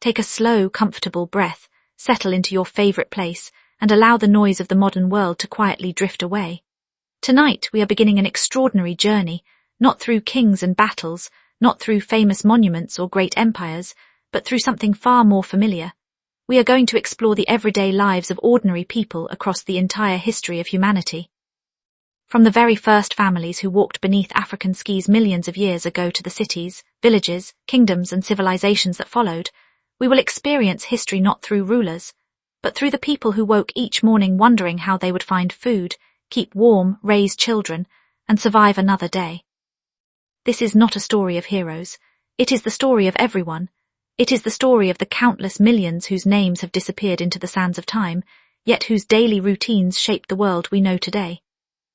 Take a slow, comfortable breath, settle into your favorite place, and allow the noise of the modern world to quietly drift away. Tonight, we are beginning an extraordinary journey, not through kings and battles, not through famous monuments or great empires, but through something far more familiar. We are going to explore the everyday lives of ordinary people across the entire history of humanity. From the very first families who walked beneath African skies millions of years ago to the cities, villages, kingdoms, and civilizations that followed, we will experience history not through rulers, but through the people who woke each morning wondering how they would find food, keep warm, raise children, and survive another day. This is not a story of heroes. It is the story of everyone. It is the story of the countless millions whose names have disappeared into the sands of time, yet whose daily routines shaped the world we know today.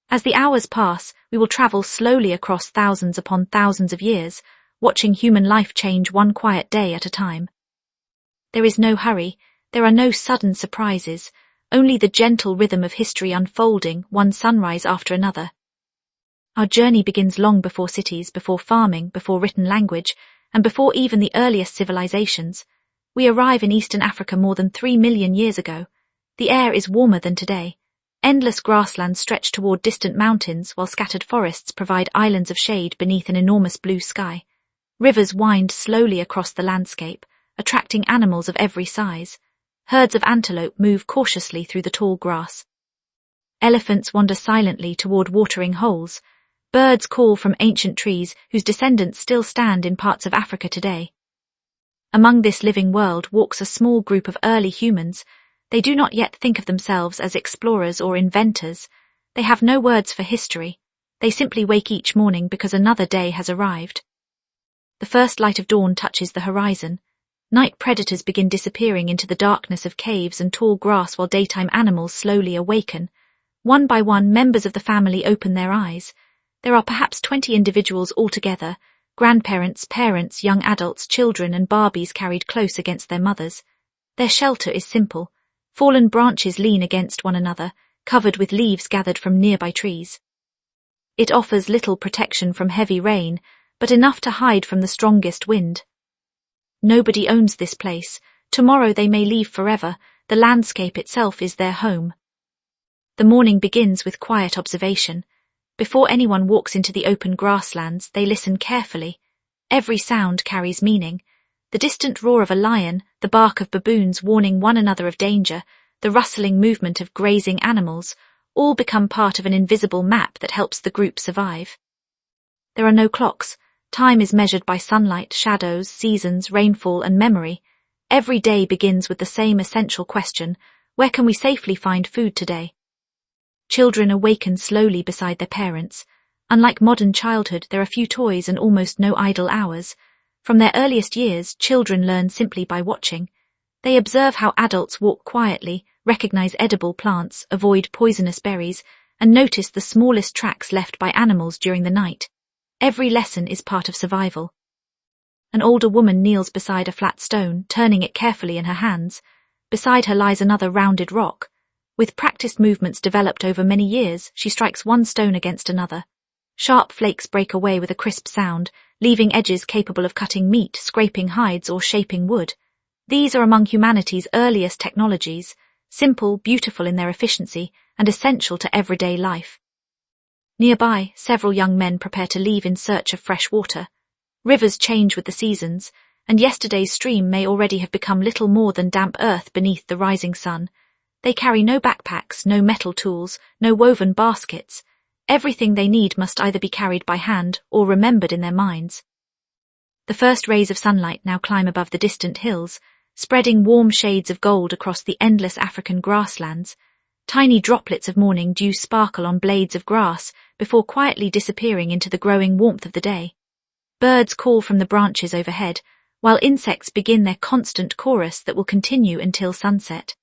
As the hours pass, we will travel slowly across thousands upon thousands of years, watching human life change one quiet day at a time. There is no hurry, there are no sudden surprises, only the gentle rhythm of history unfolding one sunrise after another. Our journey begins long before cities, before farming, before written language, and before even the earliest civilizations. We arrive in Eastern Africa more than 3 million years ago. The air is warmer than today. Endless grasslands stretch toward distant mountains, while scattered forests provide islands of shade beneath an enormous blue sky. Rivers wind slowly across the landscape, attracting animals of every size. Herds of antelope move cautiously through the tall grass. Elephants wander silently toward watering holes. Birds call from ancient trees whose descendants still stand in parts of Africa today. Among this living world walks a small group of early humans. They do not yet think of themselves as explorers or inventors. They have no words for history. They simply wake each morning because another day has arrived. The first light of dawn touches the horizon. Night predators begin disappearing into the darkness of caves and tall grass while daytime animals slowly awaken. One by one, members of the family open their eyes. There are perhaps 20 individuals altogether, grandparents, parents, young adults, children, and Barbies carried close against their mothers. Their shelter is simple. Fallen branches lean against one another, covered with leaves gathered from nearby trees. It offers little protection from heavy rain, but enough to hide from the strongest wind. Nobody owns this place. Tomorrow they may leave forever. The landscape itself is their home. The morning begins with quiet observation. Before anyone walks into the open grasslands, they listen carefully. Every sound carries meaning. The distant roar of a lion, the bark of baboons warning one another of danger, the rustling movement of grazing animals, all become part of an invisible map that helps the group survive. There are no clocks. Time is measured by sunlight, shadows, seasons, rainfall, and memory. Every day begins with the same essential question: where can we safely find food today? Children awaken slowly beside their parents. Unlike modern childhood, there are few toys and almost no idle hours. From their earliest years, children learn simply by watching. They observe how adults walk quietly, recognize edible plants, avoid poisonous berries, and notice the smallest tracks left by animals during the night. Every lesson is part of survival. An older woman kneels beside a flat stone, turning it carefully in her hands. Beside her lies another rounded rock. With practiced movements developed over many years, she strikes one stone against another. Sharp flakes break away with a crisp sound, leaving edges capable of cutting meat, scraping hides, or shaping wood. These are among humanity's earliest technologies, simple, beautiful in their efficiency, and essential to everyday life. Nearby, several young men prepare to leave in search of fresh water. Rivers change with the seasons, and yesterday's stream may already have become little more than damp earth beneath the rising sun. They carry no backpacks, no metal tools, no woven baskets. Everything they need must either be carried by hand or remembered in their minds. The first rays of sunlight now climb above the distant hills, spreading warm shades of gold across the endless African grasslands. Tiny droplets of morning dew sparkle on blades of grass before quietly disappearing into the growing warmth of the day. Birds call from the branches overhead, while insects begin their constant chorus that will continue until sunset.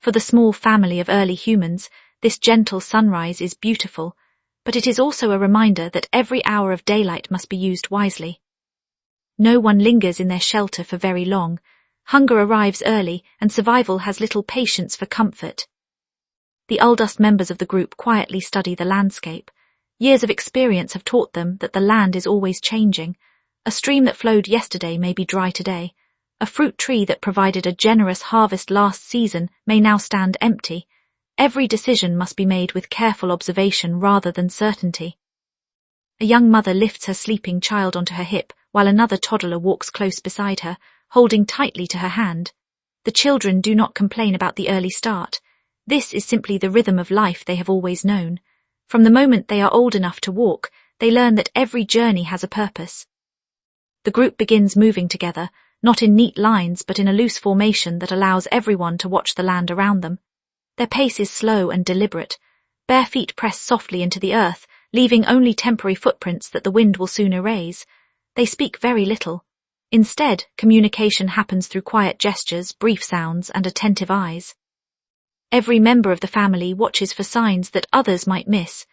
For the small family of early humans, this gentle sunrise is beautiful, but it is also a reminder that every hour of daylight must be used wisely. No one lingers in their shelter for very long. Hunger arrives early, and survival has little patience for comfort. The oldest members of the group quietly study the landscape. Years of experience have taught them that the land is always changing. A stream that flowed yesterday may be dry today. A fruit tree that provided a generous harvest last season may now stand empty. Every decision must be made with careful observation rather than certainty. A young mother lifts her sleeping child onto her hip, while another toddler walks close beside her, holding tightly to her hand. The children do not complain about the early start. This is simply the rhythm of life they have always known. From the moment they are old enough to walk, they learn that every journey has a purpose. The group begins moving together, not in neat lines but in a loose formation that allows everyone to watch the land around them. Their pace is slow and deliberate. Bare feet press softly into the earth, leaving only temporary footprints that the wind will soon erase. They speak very little. Instead, communication happens through quiet gestures, brief sounds, and attentive eyes. Every member of the family watches for signs that others might miss.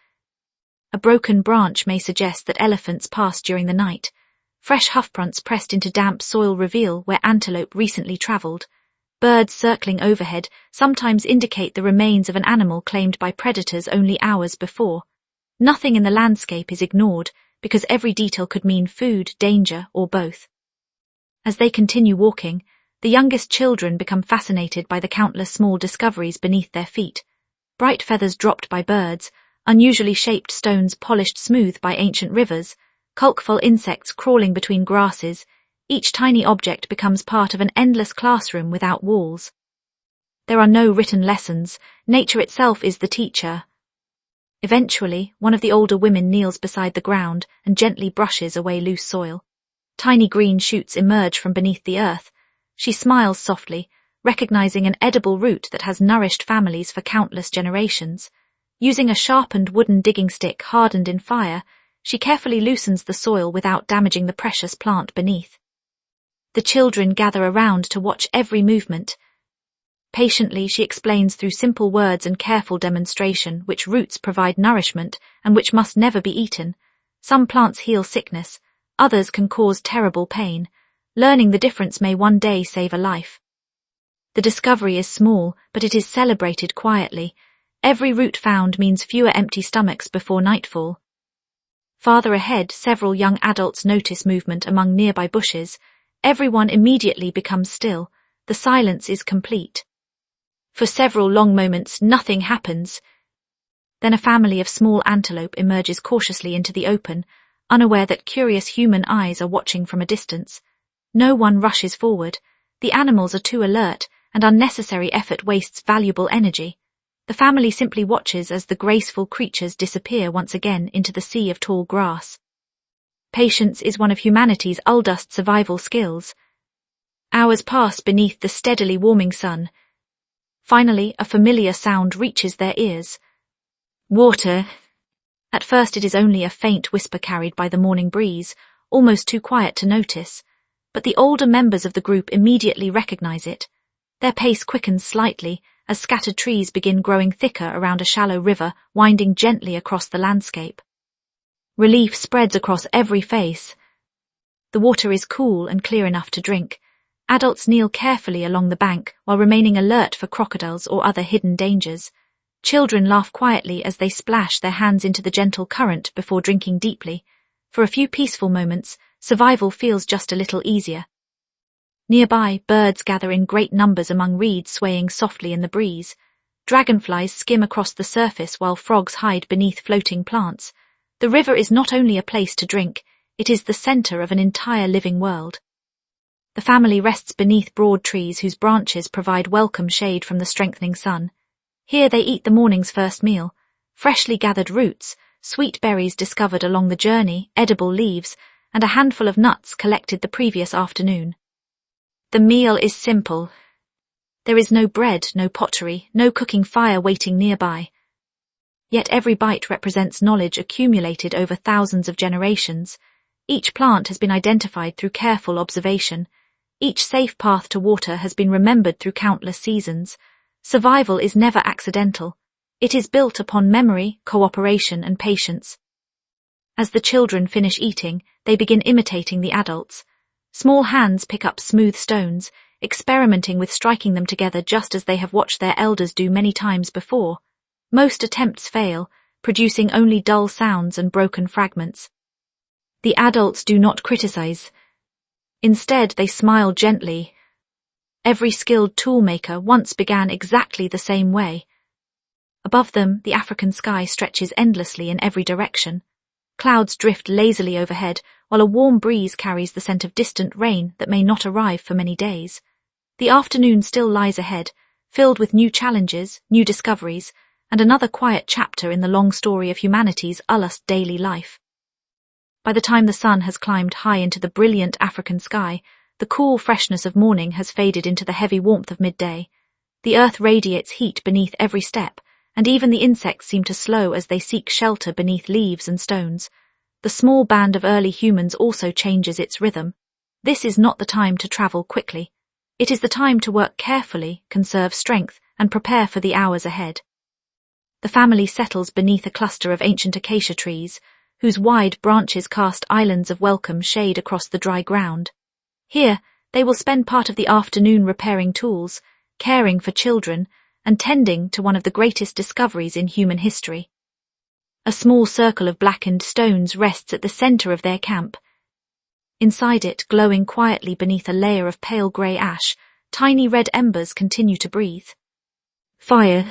A broken branch may suggest that elephants passed during the night. Fresh hoofprints pressed into damp soil reveal where antelope recently travelled. Birds circling overhead sometimes indicate the remains of an animal claimed by predators only hours before. Nothing in the landscape is ignored, because every detail could mean food, danger, or both. As they continue walking, the youngest children become fascinated by the countless small discoveries beneath their feet. Bright feathers dropped by birds, unusually shaped stones polished smooth by ancient rivers, colorful insects crawling between grasses. Each tiny object becomes part of an endless classroom without walls. There are no written lessons. Nature itself is the teacher. Eventually, one of the older women kneels beside the ground and gently brushes away loose soil. Tiny green shoots emerge from beneath the earth. She smiles softly, recognizing an edible root that has nourished families for countless generations. Using a sharpened wooden digging stick hardened in fire, she carefully loosens the soil without damaging the precious plant beneath. The children gather around to watch every movement. Patiently, she explains through simple words and careful demonstration which roots provide nourishment and which must never be eaten. Some plants heal sickness, others can cause terrible pain. Learning the difference may one day save a life. The discovery is small, but it is celebrated quietly. Every root found means fewer empty stomachs before nightfall. Farther ahead, several young adults notice movement among nearby bushes. Everyone immediately becomes still. The silence is complete. For several long moments, nothing happens. Then a family of small antelope emerges cautiously into the open, unaware that curious human eyes are watching from a distance. No one rushes forward. The animals are too alert, and unnecessary effort wastes valuable energy. The family simply watches as the graceful creatures disappear once again into the sea of tall grass. Patience is one of humanity's oldest survival skills. Hours pass beneath the steadily warming sun. Finally, a familiar sound reaches their ears. Water. At first it is only a faint whisper carried by the morning breeze, almost too quiet to notice. But the older members of the group immediately recognize it. Their pace quickens slightly as scattered trees begin growing thicker around a shallow river winding gently across the landscape. Relief spreads across every face. The water is cool and clear enough to drink. Adults kneel carefully along the bank while remaining alert for crocodiles or other hidden dangers. Children laugh quietly as they splash their hands into the gentle current before drinking deeply. For a few peaceful moments, survival feels just a little easier. Nearby, birds gather in great numbers among reeds swaying softly in the breeze. Dragonflies skim across the surface while frogs hide beneath floating plants. The river is not only a place to drink, it is the center of an entire living world. The family rests beneath broad trees whose branches provide welcome shade from the strengthening sun. Here they eat the morning's first meal, freshly gathered roots, sweet berries discovered along the journey, edible leaves, and a handful of nuts collected the previous afternoon. The meal is simple. There is no bread, no pottery, no cooking fire waiting nearby. Yet every bite represents knowledge accumulated over thousands of generations. Each plant has been identified through careful observation. Each safe path to water has been remembered through countless seasons. Survival is never accidental. It is built upon memory, cooperation, and patience. As the children finish eating, they begin imitating the adults. Small hands pick up smooth stones, experimenting with striking them together just as they have watched their elders do many times before. Most attempts fail, producing only dull sounds and broken fragments. The adults do not criticize. Instead, they smile gently, Every skilled toolmaker once began exactly the same way. Above them, the African sky stretches endlessly in every direction. Clouds drift lazily overhead, while a warm breeze carries the scent of distant rain that may not arrive for many days. The afternoon still lies ahead, filled with new challenges, new discoveries, and another quiet chapter in the long story of humanity's ullust daily life. By the time the sun has climbed high into the brilliant African sky, the cool freshness of morning has faded into the heavy warmth of midday. The earth radiates heat beneath every step, and even the insects seem to slow as they seek shelter beneath leaves and stones. The small band of early humans also changes its rhythm. This is not the time to travel quickly. It is the time to work carefully, conserve strength, and prepare for the hours ahead. The family settles beneath a cluster of ancient acacia trees, whose wide branches cast islands of welcome shade across the dry ground. Here, they will spend part of the afternoon repairing tools, caring for children, and tending to one of the greatest discoveries in human history. A small circle of blackened stones rests at the center of their camp. Inside it, glowing quietly beneath a layer of pale grey ash, tiny red embers continue to breathe. Fire.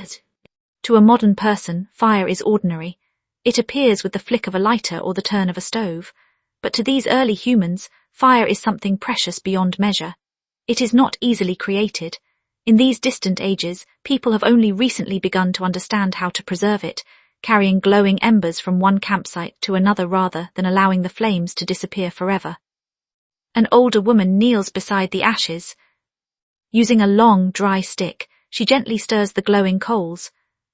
To a modern person, fire is ordinary. It appears with the flick of a lighter or the turn of a stove. But to these early humans, fire is something precious beyond measure. It is not easily created. In these distant ages, people have only recently begun to understand how to preserve it, carrying glowing embers from one campsite to another rather than allowing the flames to disappear forever. An older woman kneels beside the ashes. Using a long, dry stick, she gently stirs the glowing coals.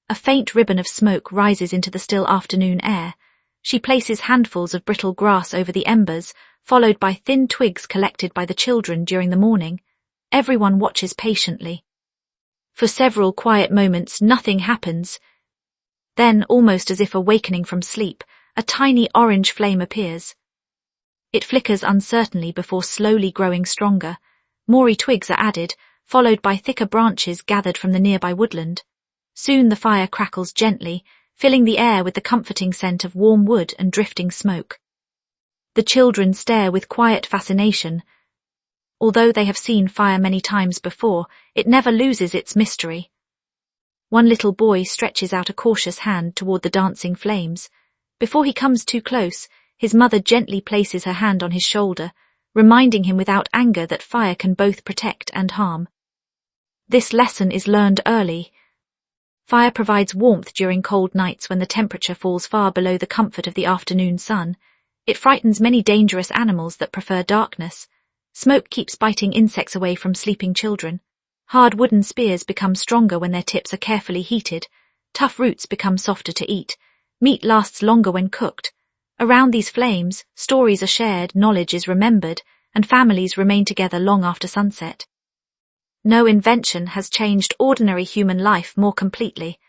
A faint ribbon of smoke rises into the still afternoon air. She places handfuls of brittle grass over the embers, followed by thin twigs collected by the children during the morning. Everyone watches patiently. For several quiet moments, nothing happens. Then, almost as if awakening from sleep, a tiny orange flame appears. It flickers uncertainly before slowly growing stronger. More twigs are added, followed by thicker branches gathered from the nearby woodland. Soon the fire crackles gently, filling the air with the comforting scent of warm wood and drifting smoke. The children stare with quiet fascination. Although they have seen fire many times before, it never loses its mystery. One little boy stretches out a cautious hand toward the dancing flames. Before he comes too close, his mother gently places her hand on his shoulder, reminding him without anger that fire can both protect and harm. This lesson is learned early. Fire provides warmth during cold nights when the temperature falls far below the comfort of the afternoon sun. It frightens many dangerous animals that prefer darkness. Smoke keeps biting insects away from sleeping children. Hard wooden spears become stronger when their tips are carefully heated. Tough roots become softer to eat. Meat lasts longer when cooked. Around these flames, stories are shared, knowledge is remembered, and families remain together long after sunset. No invention has changed ordinary human life more completely.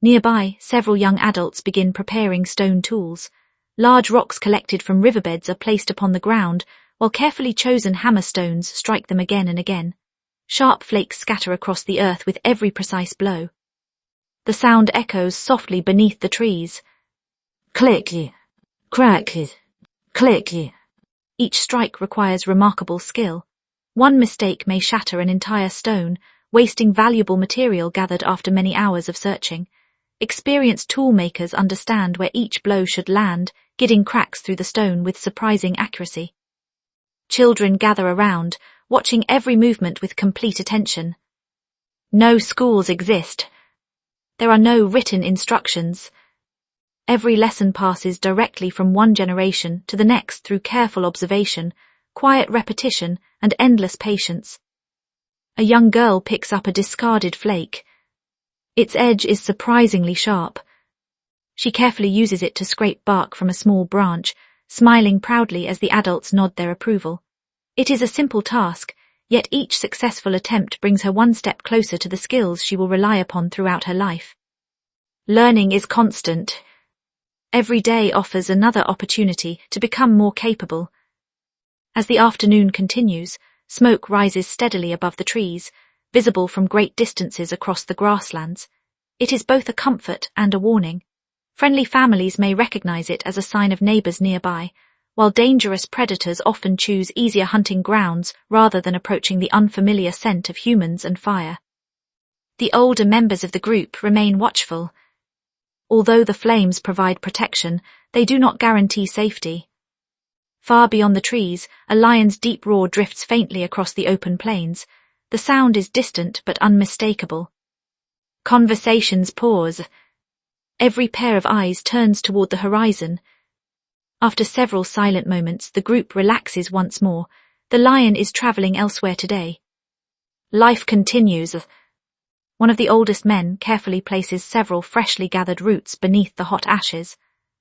Nearby, several young adults begin preparing stone tools. Large rocks collected from riverbeds are placed upon the ground, while carefully chosen hammer stones strike them again and again. Sharp flakes scatter across the earth with every precise blow. The sound echoes softly beneath the trees. Click, crack, click. Each strike requires remarkable skill. One mistake may shatter an entire stone, wasting valuable material gathered after many hours of searching. Experienced toolmakers understand where each blow should land, gidding cracks through the stone with surprising accuracy. Children gather around, watching every movement with complete attention. No schools exist. There are no written instructions. Every lesson passes directly from one generation to the next through careful observation, quiet repetition, and endless patience. A young girl picks up a discarded flake. Its edge is surprisingly sharp. She carefully uses it to scrape bark from a small branch, smiling proudly as the adults nod their approval. It is a simple task, yet each successful attempt brings her one step closer to the skills she will rely upon throughout her life. Learning is constant. Every day offers another opportunity to become more capable. As the afternoon continues, smoke rises steadily above the trees, visible from great distances across the grasslands. It is both a comfort and a warning. Friendly families may recognize it as a sign of neighbors nearby, while dangerous predators often choose easier hunting grounds rather than approaching the unfamiliar scent of humans and fire. The older members of the group remain watchful. Although the flames provide protection, they do not guarantee safety. Far beyond the trees, a lion's deep roar drifts faintly across the open plains. The sound is distant but unmistakable. Conversations pause. Every pair of eyes turns toward the horizon. After several silent moments, the group relaxes once more. The lion is traveling elsewhere today. Life continues. One of the oldest men carefully places several freshly gathered roots beneath the hot ashes.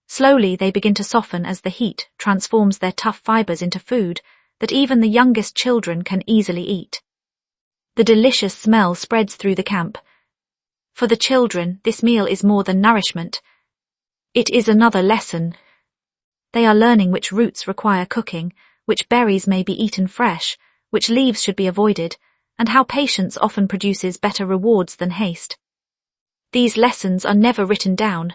Slowly they begin to soften as the heat transforms their tough fibers into food that even the youngest children can easily eat. The delicious smell spreads through the camp. For the children, this meal is more than nourishment. It is another lesson. They are learning which roots require cooking, which berries may be eaten fresh, which leaves should be avoided, and how patience often produces better rewards than haste. These lessons are never written down.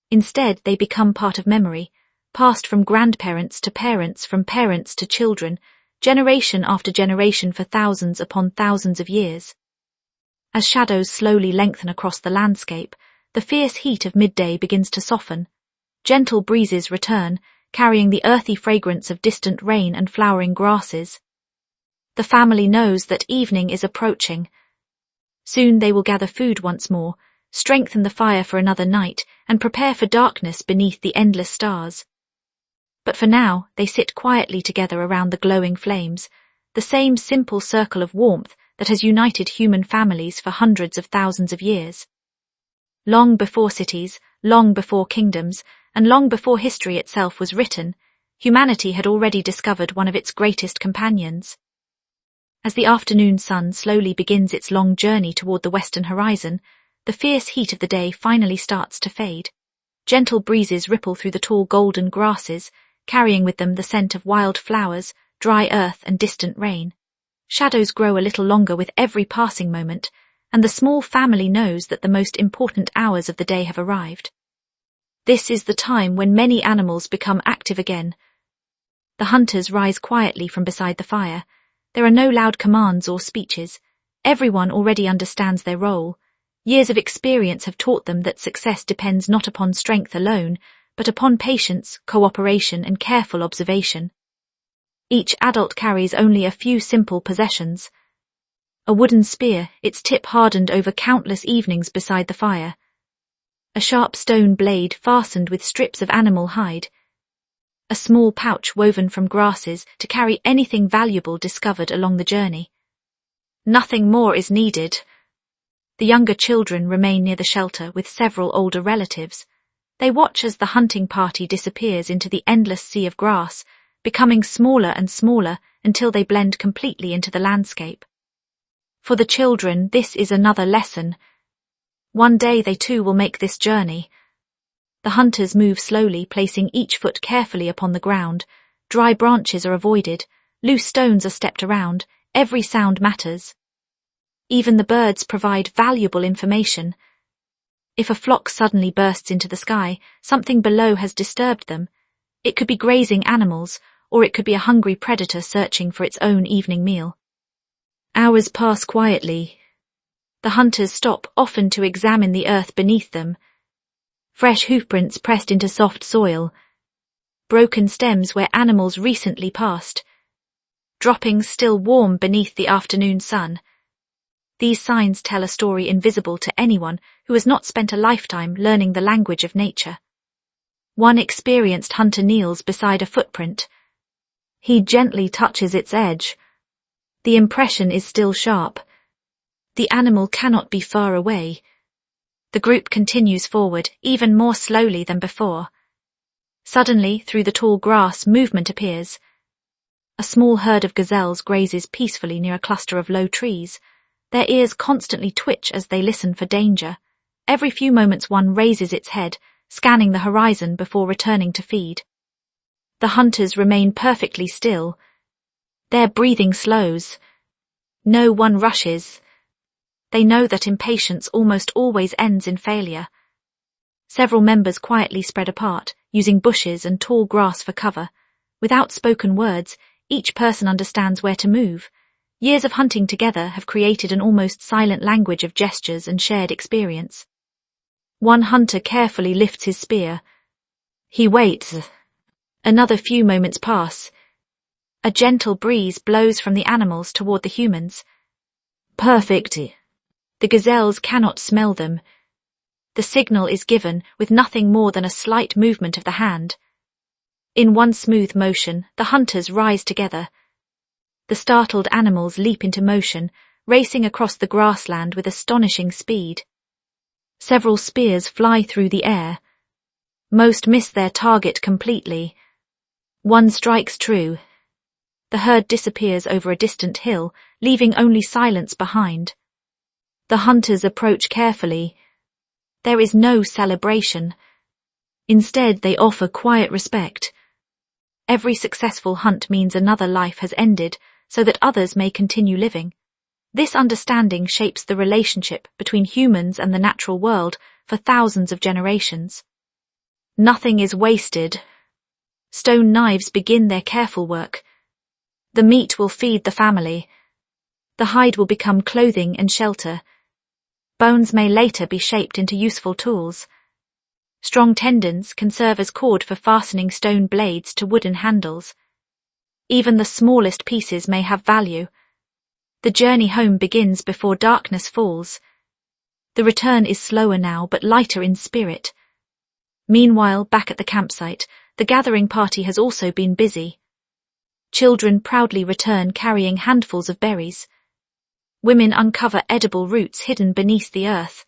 Instead, they become part of memory, passed from grandparents to parents, from parents to children, generation after generation for thousands upon thousands of years. As shadows slowly lengthen across the landscape, the fierce heat of midday begins to soften. Gentle breezes return, carrying the earthy fragrance of distant rain and flowering grasses. The family knows that evening is approaching. Soon they will gather food once more, strengthen the fire for another night, and prepare for darkness beneath the endless stars. But for now, they sit quietly together around the glowing flames, the same simple circle of warmth that has united human families for hundreds of thousands of years. Long before cities, long before kingdoms, and long before history itself was written, humanity had already discovered one of its greatest companions. As the afternoon sun slowly begins its long journey toward the western horizon, the fierce heat of the day finally starts to fade. Gentle breezes ripple through the tall golden grasses, carrying with them the scent of wild flowers, dry earth, and distant rain. Shadows grow a little longer with every passing moment, and the small family knows that the most important hours of the day have arrived. This is the time when many animals become active again. The hunters rise quietly from beside the fire. There are no loud commands or speeches. Everyone already understands their role. Years of experience have taught them that success depends not upon strength alone, but upon patience, cooperation, and careful observation. Each adult carries only a few simple possessions. A wooden spear, its tip hardened over countless evenings beside the fire. A sharp stone blade fastened with strips of animal hide. A small pouch woven from grasses to carry anything valuable discovered along the journey. Nothing more is needed. The younger children remain near the shelter with several older relatives. They watch as the hunting party disappears into the endless sea of grass, becoming smaller and smaller until they blend completely into the landscape. For the children, this is another lesson. One day they too will make this journey. The hunters move slowly, placing each foot carefully upon the ground. Dry branches are avoided, loose stones are stepped around, every sound matters. Even the birds provide valuable information. If a flock suddenly bursts into the sky, something below has disturbed them. It could be grazing animals, or it could be a hungry predator searching for its own evening meal. Hours pass quietly. The hunters stop often to examine the earth beneath them. Fresh hoofprints pressed into soft soil. Broken stems where animals recently passed. Droppings still warm beneath the afternoon sun. These signs tell a story invisible to anyone who has not spent a lifetime learning the language of nature. One experienced hunter kneels beside a footprint. He gently touches its edge. The impression is still sharp. The animal cannot be far away. The group continues forward, even more slowly than before. Suddenly, through the tall grass, movement appears. A small herd of gazelles grazes peacefully near a cluster of low trees. Their ears constantly twitch as they listen for danger. Every few moments one raises its head, scanning the horizon before returning to feed. The hunters remain perfectly still. Their breathing slows. No one rushes. They know that impatience almost always ends in failure. Several members quietly spread apart, using bushes and tall grass for cover. Without spoken words, each person understands where to move. Years of hunting together have created an almost silent language of gestures and shared experience. One hunter carefully lifts his spear. He waits. Another few moments pass. A gentle breeze blows from the animals toward the humans. Perfect. The gazelles cannot smell them. The signal is given with nothing more than a slight movement of the hand. In one smooth motion, the hunters rise together. The startled animals leap into motion, racing across the grassland with astonishing speed. Several spears fly through the air. Most miss their target completely. One strikes true. The herd disappears over a distant hill, leaving only silence behind. The hunters approach carefully. There is no celebration. Instead, they offer quiet respect. Every successful hunt means another life has ended, so that others may continue living. This understanding shapes the relationship between humans and the natural world for thousands of generations. Nothing is wasted. Stone knives begin their careful work. The meat will feed the family. The hide will become clothing and shelter. Bones may later be shaped into useful tools. Strong tendons can serve as cord for fastening stone blades to wooden handles. Even the smallest pieces may have value. The journey home begins before darkness falls. The return is slower now, but lighter in spirit. Meanwhile, back at the campsite, the gathering party has also been busy. Children proudly return carrying handfuls of berries. Women uncover edible roots hidden beneath the earth.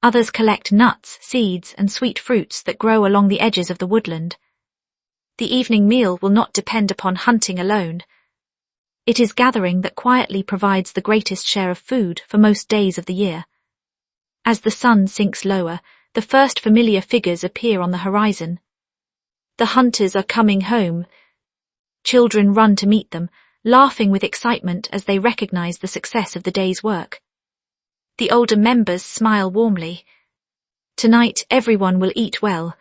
Others collect nuts, seeds, and sweet fruits that grow along the edges of the woodland. The evening meal will not depend upon hunting alone. It is gathering that quietly provides the greatest share of food for most days of the year. As the sun sinks lower, the first familiar figures appear on the horizon. The hunters are coming home. Children run to meet them, laughing with excitement as they recognize the success of the day's work. The older members smile warmly. Tonight, everyone will eat well.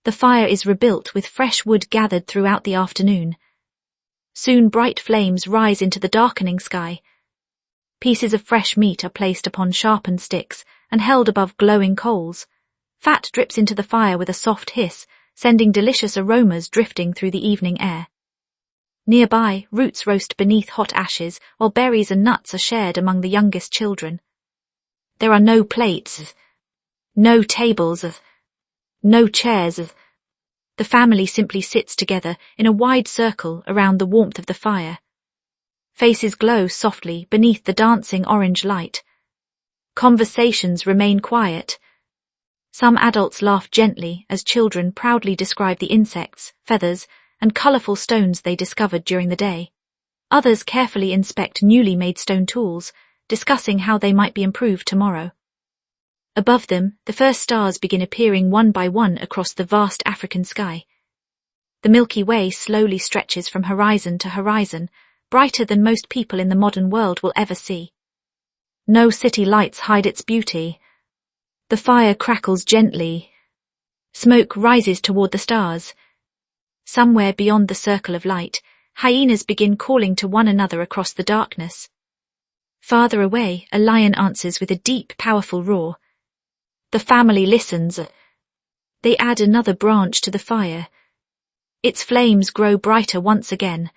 The fire is rebuilt with fresh wood gathered throughout the afternoon. Soon bright flames rise into the darkening sky. Pieces of fresh meat are placed upon sharpened sticks and held above glowing coals. Fat drips into the fire with a soft hiss, sending delicious aromas drifting through the evening air. Nearby, roots roast beneath hot ashes, while berries and nuts are shared among the youngest children. There are no plates, no tables, no chairs. The family simply sits together in a wide circle around the warmth of the fire. Faces glow softly beneath the dancing orange light. Conversations remain quiet. Some adults laugh gently as children proudly describe the insects, feathers, and colourful stones they discovered during the day. Others carefully inspect newly made stone tools, discussing how they might be improved tomorrow. Above them, the first stars begin appearing one by one across the vast African sky. The Milky Way slowly stretches from horizon to horizon, brighter than most people in the modern world will ever see. No city lights hide its beauty. The fire crackles gently. Smoke rises toward the stars. Somewhere beyond the circle of light, hyenas begin calling to one another across the darkness. Farther away, a lion answers with a deep, powerful roar. The family listens. They add another branch to the fire. Its flames grow brighter once again.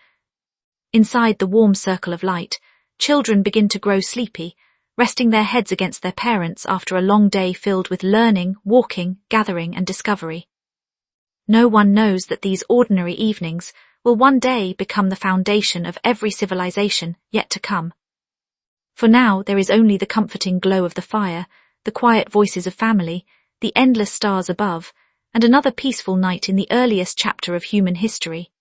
Inside the warm circle of light, children begin to grow sleepy, resting their heads against their parents after a long day filled with learning, walking, gathering, and discovery. No one knows that these ordinary evenings will one day become the foundation of every civilization yet to come. For now, there is only the comforting glow of the fire, the quiet voices of family, the endless stars above, and another peaceful night in the earliest chapter of human history.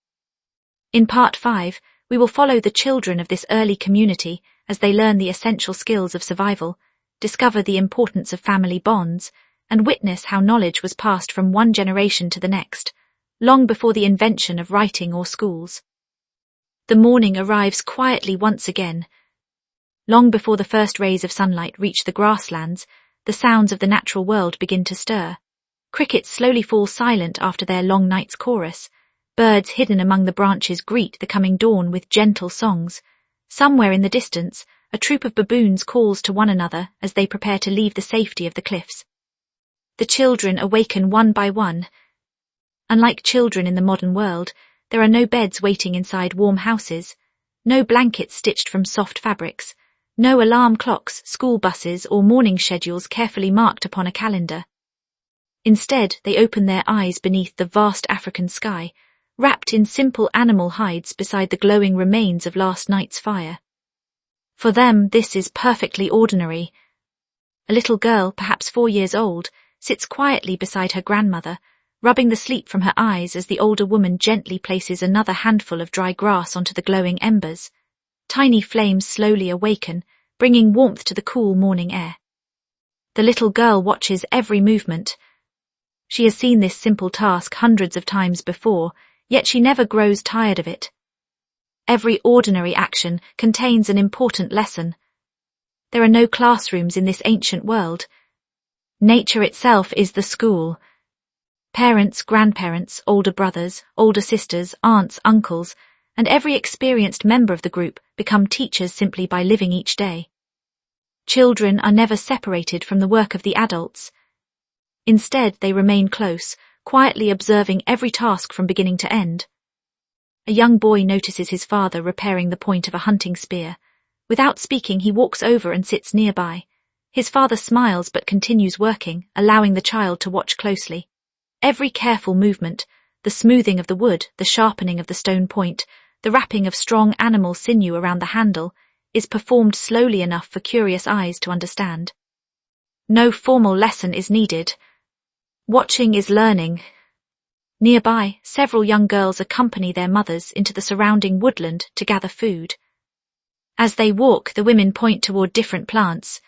In Part 5, we will follow the children of this early community as they learn the essential skills of survival, discover the importance of family bonds, and witness how knowledge was passed from one generation to the next, long before the invention of writing or schools. The morning arrives quietly once again. Long before the first rays of sunlight reach the grasslands, the sounds of the natural world begin to stir. Crickets slowly fall silent after their long night's chorus. Birds hidden among the branches greet the coming dawn with gentle songs. Somewhere in the distance, a troop of baboons calls to one another as they prepare to leave the safety of the cliffs. The children awaken one by one. Unlike children in the modern world, there are no beds waiting inside warm houses, no blankets stitched from soft fabrics, no alarm clocks, school buses, or morning schedules carefully marked upon a calendar. Instead, they open their eyes beneath the vast African sky, wrapped in simple animal hides beside the glowing remains of last night's fire. For them, this is perfectly ordinary. A little girl, perhaps 4 years old, sits quietly beside her grandmother, rubbing the sleep from her eyes as the older woman gently places another handful of dry grass onto the glowing embers. Tiny flames slowly awaken, bringing warmth to the cool morning air. The little girl watches every movement. She has seen this simple task hundreds of times before, yet she never grows tired of it. Every ordinary action contains an important lesson. There are no classrooms in this ancient world. Nature itself is the school. Parents, grandparents, older brothers, older sisters, aunts, uncles, and every experienced member of the group become teachers simply by living each day. Children are never separated from the work of the adults. Instead, they remain close, quietly observing every task from beginning to end. A young boy notices his father repairing the point of a hunting spear. Without speaking, he walks over and sits nearby. His father smiles but continues working, allowing the child to watch closely. Every careful movement, the smoothing of the wood, the sharpening of the stone point, the wrapping of strong animal sinew around the handle, is performed slowly enough for curious eyes to understand. No formal lesson is needed. Watching is learning. Nearby, several young girls accompany their mothers into the surrounding woodland to gather food. As they walk, the women point toward different plants.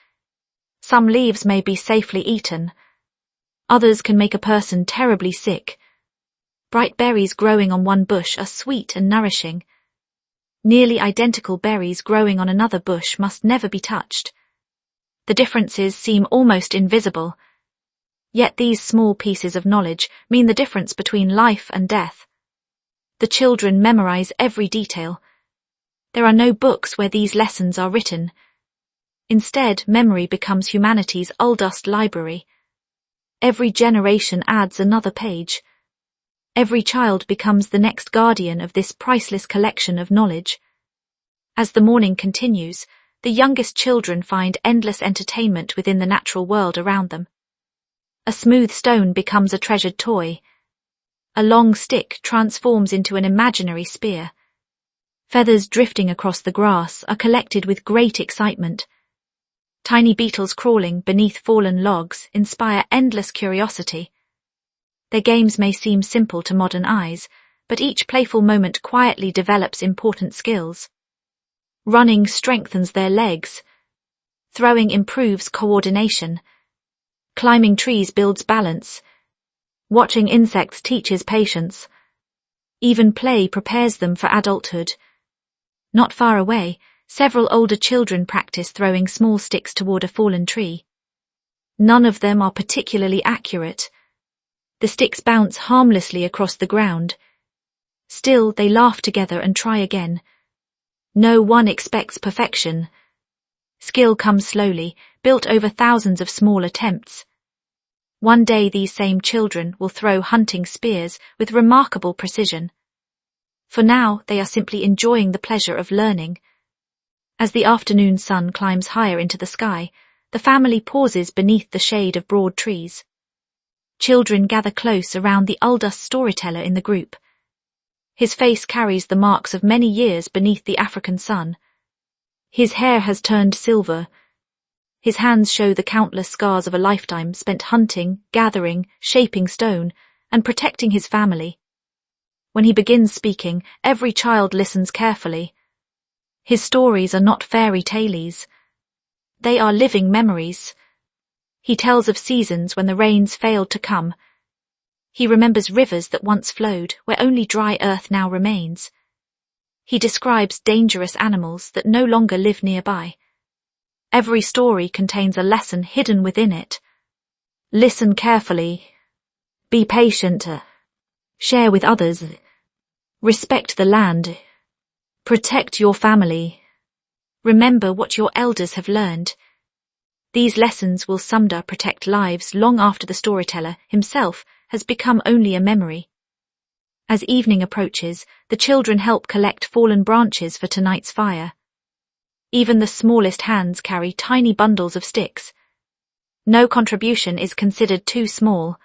Some leaves may be safely eaten. Others can make a person terribly sick. Bright berries growing on one bush are sweet and nourishing. Nearly identical berries growing on another bush must never be touched. The differences seem almost invisible. Yet these small pieces of knowledge mean the difference between life and death. The children memorize every detail. There are no books where these lessons are written. Instead, memory becomes humanity's oldest library. Every generation adds another page. Every child becomes the next guardian of this priceless collection of knowledge. As the morning continues, the youngest children find endless entertainment within the natural world around them. A smooth stone becomes a treasured toy. A long stick transforms into an imaginary spear. Feathers drifting across the grass are collected with great excitement. Tiny beetles crawling beneath fallen logs inspire endless curiosity. Their games may seem simple to modern eyes, but each playful moment quietly develops important skills. Running strengthens their legs. Throwing improves coordination. Climbing trees builds balance. Watching insects teaches patience. Even play prepares them for adulthood. Not far away, several older children practice throwing small sticks toward a fallen tree. None of them are particularly accurate. The sticks bounce harmlessly across the ground. Still, they laugh together and try again. No one expects perfection. Skill comes slowly, built over thousands of small attempts. One day these same children will throw hunting spears with remarkable precision. For now, they are simply enjoying the pleasure of learning. As the afternoon sun climbs higher into the sky, the family pauses beneath the shade of broad trees. Children gather close around the oldest storyteller in the group. His face carries the marks of many years beneath the African sun. His hair has turned silver. His hands show the countless scars of a lifetime spent hunting, gathering, shaping stone, and protecting his family. When he begins speaking, every child listens carefully. His stories are not fairy tales. They are living memories. He tells of seasons when the rains failed to come. He remembers rivers that once flowed, where only dry earth now remains. He describes dangerous animals that no longer live nearby. Every story contains a lesson hidden within it. Listen carefully. Be patient. Share with others. Respect the land. Protect your family. Remember what your elders have learned. These lessons will someday protect lives long after the storyteller himself has become only a memory. As evening approaches, the children help collect fallen branches for tonight's fire. Even the smallest hands carry tiny bundles of sticks. No contribution is considered too small.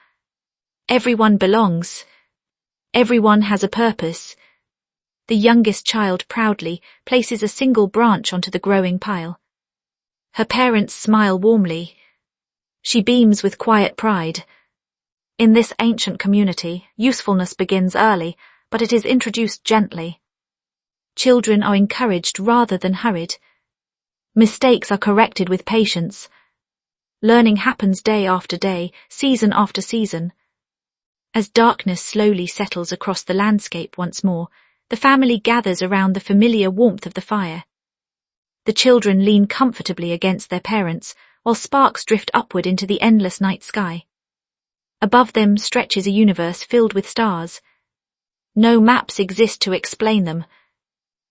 Everyone belongs. Everyone has a purpose. The youngest child proudly places a single branch onto the growing pile. Her parents smile warmly. She beams with quiet pride. In this ancient community, usefulness begins early, but it is introduced gently. Children are encouraged rather than hurried. Mistakes are corrected with patience. Learning happens day after day, season after season. As darkness slowly settles across the landscape once more, the family gathers around the familiar warmth of the fire. The children lean comfortably against their parents, while sparks drift upward into the endless night sky. Above them stretches a universe filled with stars. No maps exist to explain them.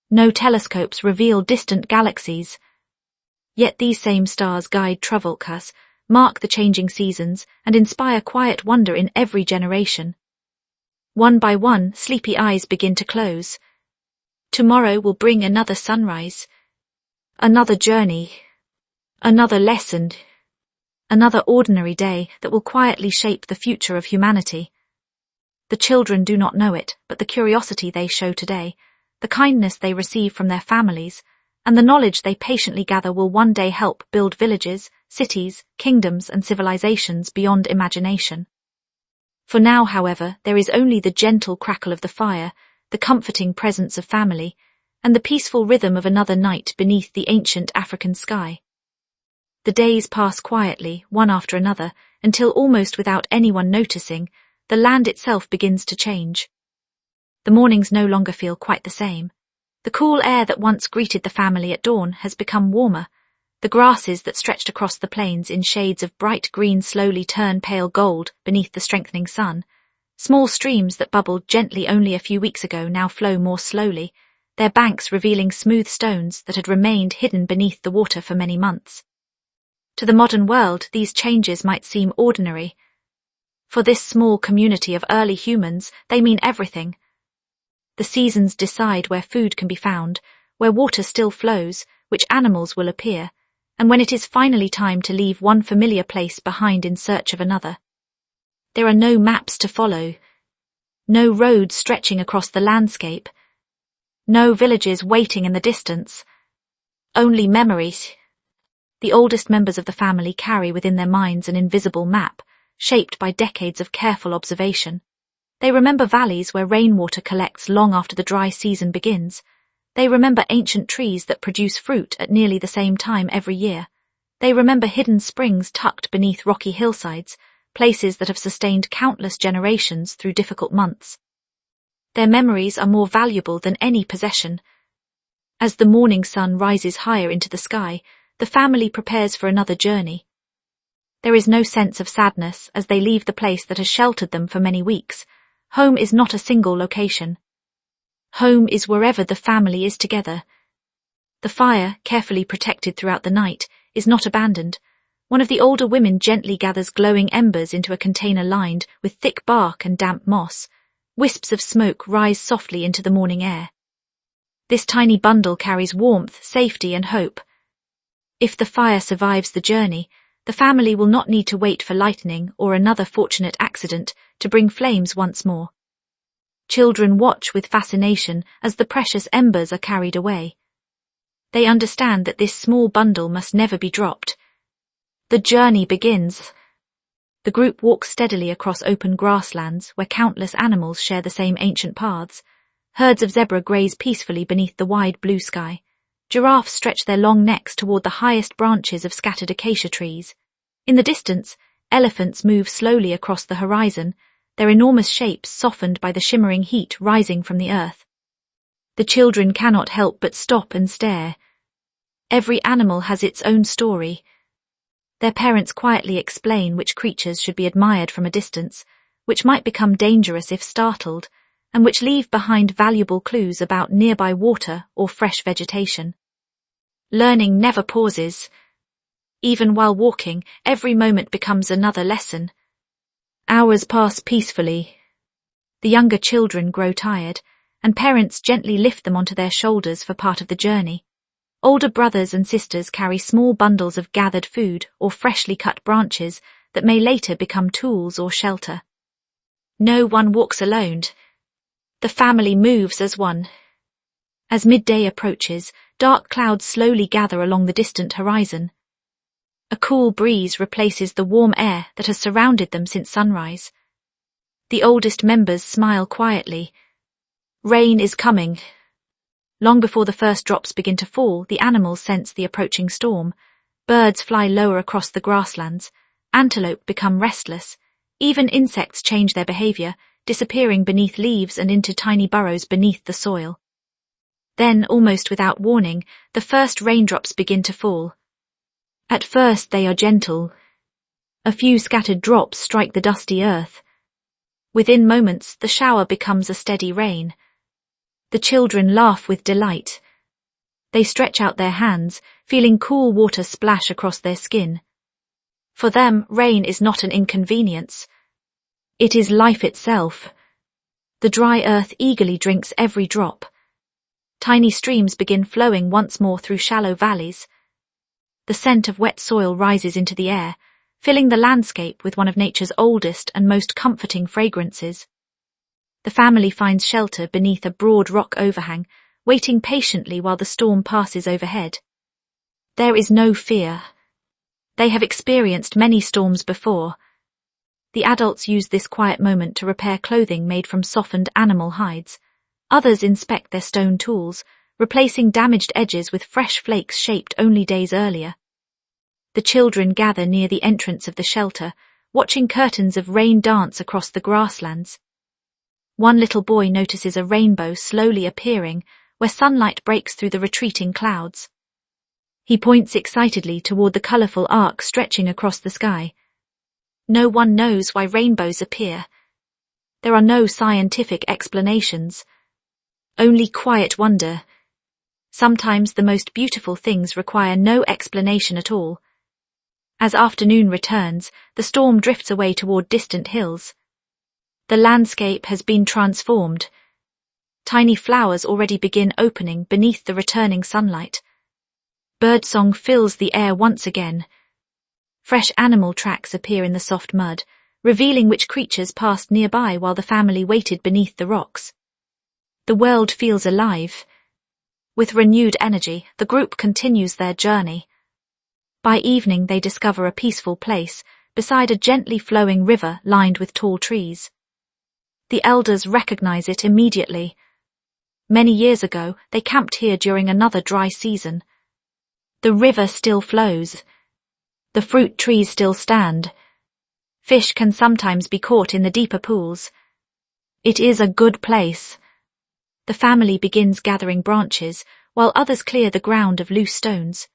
No telescopes reveal distant galaxies. Yet these same stars guide travelers, mark the changing seasons, and inspire quiet wonder in every generation. One by one, sleepy eyes begin to close. Tomorrow will bring another sunrise, another journey, another lesson, another ordinary day that will quietly shape the future of humanity. The children do not know it, but the curiosity they show today, the kindness they receive from their families, and the knowledge they patiently gather will one day help build villages, cities, kingdoms, and civilizations beyond imagination. For now, however, there is only the gentle crackle of the fire, the comforting presence of family, and the peaceful rhythm of another night beneath the ancient African sky. The days pass quietly, one after another, until almost without anyone noticing, the land itself begins to change. The mornings no longer feel quite the same. The cool air that once greeted the family at dawn has become warmer. The grasses that stretched across the plains in shades of bright green slowly turn pale gold beneath the strengthening sun. Small streams that bubbled gently only a few weeks ago now flow more slowly, their banks revealing smooth stones that had remained hidden beneath the water for many months. To the modern world, these changes might seem ordinary. For this small community of early humans, they mean everything. The seasons decide where food can be found, where water still flows, which animals will appear, and when it is finally time to leave one familiar place behind in search of another. There are no maps to follow, no roads stretching across the landscape, no villages waiting in the distance, only memories. The oldest members of the family carry within their minds an invisible map, shaped by decades of careful observation. They remember valleys where rainwater collects long after the dry season begins. They remember ancient trees that produce fruit at nearly the same time every year. They remember hidden springs tucked beneath rocky hillsides, places that have sustained countless generations through difficult months. Their memories are more valuable than any possession. As the morning sun rises higher into the sky, the family prepares for another journey. There is no sense of sadness as they leave the place that has sheltered them for many weeks. Home is not a single location. Home is wherever the family is together. The fire, carefully protected throughout the night, is not abandoned. One of the older women gently gathers glowing embers into a container lined with thick bark and damp moss. Wisps of smoke rise softly into the morning air. This tiny bundle carries warmth, safety, and hope. If the fire survives the journey, the family will not need to wait for lightning or another fortunate accident to bring flames once more. Children watch with fascination as the precious embers are carried away. They understand that this small bundle must never be dropped. The journey begins. The group walks steadily across open grasslands where countless animals share the same ancient paths. Herds of zebra graze peacefully beneath the wide blue sky. Giraffes stretch their long necks toward the highest branches of scattered acacia trees. In the distance, elephants move slowly across the horizon, their enormous shapes softened by the shimmering heat rising from the earth. The children cannot help but stop and stare. Every animal has its own story. Their parents quietly explain which creatures should be admired from a distance, which might become dangerous if startled, and which leave behind valuable clues about nearby water or fresh vegetation. Learning never pauses. Even while walking, every moment becomes another lesson. Hours pass peacefully. The younger children grow tired, and parents gently lift them onto their shoulders for part of the journey. Older brothers and sisters carry small bundles of gathered food or freshly cut branches that may later become tools or shelter. No one walks alone. The family moves as one. As midday approaches, dark clouds slowly gather along the distant horizon. A cool breeze replaces the warm air that has surrounded them since sunrise. The oldest members smile quietly. Rain is coming. Long before the first drops begin to fall, the animals sense the approaching storm. Birds fly lower across the grasslands. Antelope become restless. Even insects change their behavior, disappearing beneath leaves and into tiny burrows beneath the soil. Then, almost without warning, the first raindrops begin to fall. At first they are gentle. A few scattered drops strike the dusty earth. Within moments, the shower becomes a steady rain. The children laugh with delight. They stretch out their hands, feeling cool water splash across their skin. For them, rain is not an inconvenience. It is life itself. The dry earth eagerly drinks every drop. Tiny streams begin flowing once more through shallow valleys. The scent of wet soil rises into the air, filling the landscape with one of nature's oldest and most comforting fragrances. The family finds shelter beneath a broad rock overhang, waiting patiently while the storm passes overhead. There is no fear. They have experienced many storms before. The adults use this quiet moment to repair clothing made from softened animal hides. Others inspect their stone tools, replacing damaged edges with fresh flakes shaped only days earlier. The children gather near the entrance of the shelter, watching curtains of rain dance across the grasslands. One little boy notices a rainbow slowly appearing where sunlight breaks through the retreating clouds. He points excitedly toward the colorful arc stretching across the sky. No one knows why rainbows appear. There are no scientific explanations. Only quiet wonder. Sometimes the most beautiful things require no explanation at all. As afternoon returns, the storm drifts away toward distant hills. The landscape has been transformed. Tiny flowers already begin opening beneath the returning sunlight. Birdsong fills the air once again. Fresh animal tracks appear in the soft mud, revealing which creatures passed nearby while the family waited beneath the rocks. The world feels alive. With renewed energy, the group continues their journey. By evening, they discover a peaceful place beside a gently flowing river lined with tall trees. The elders recognize it immediately. Many years ago, they camped here during another dry season. The river still flows. The fruit trees still stand. Fish can sometimes be caught in the deeper pools. It is a good place. The family begins gathering branches, while others clear the ground of loose stones.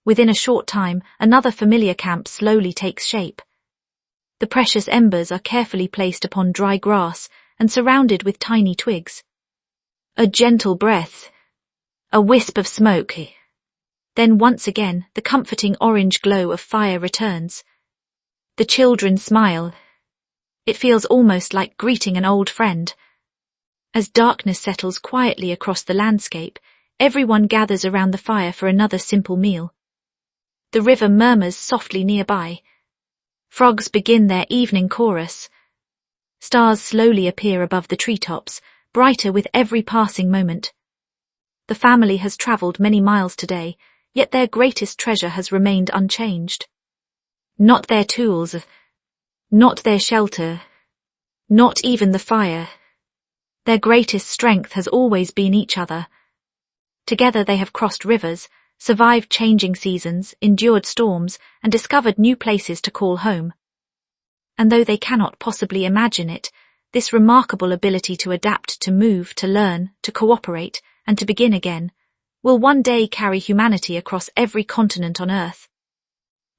Within a short time, another familiar camp slowly takes shape. The precious embers are carefully placed upon dry grass and surrounded with tiny twigs. A gentle breath. A wisp of smoke. Then once again, the comforting orange glow of fire returns. The children smile. It feels almost like greeting an old friend. As darkness settles quietly across the landscape, everyone gathers around the fire for another simple meal. The river murmurs softly nearby. Frogs begin their evening chorus. Stars slowly appear above the treetops, brighter with every passing moment. The family has travelled many miles today, yet their greatest treasure has remained unchanged. Not their tools, not their shelter, not even the fire. Their greatest strength has always been each other. Together they have crossed rivers, survived changing seasons, endured storms, and discovered new places to call home. And though they cannot possibly imagine it, this remarkable ability to adapt, to move, to learn, to cooperate, and to begin again, will one day carry humanity across every continent on Earth.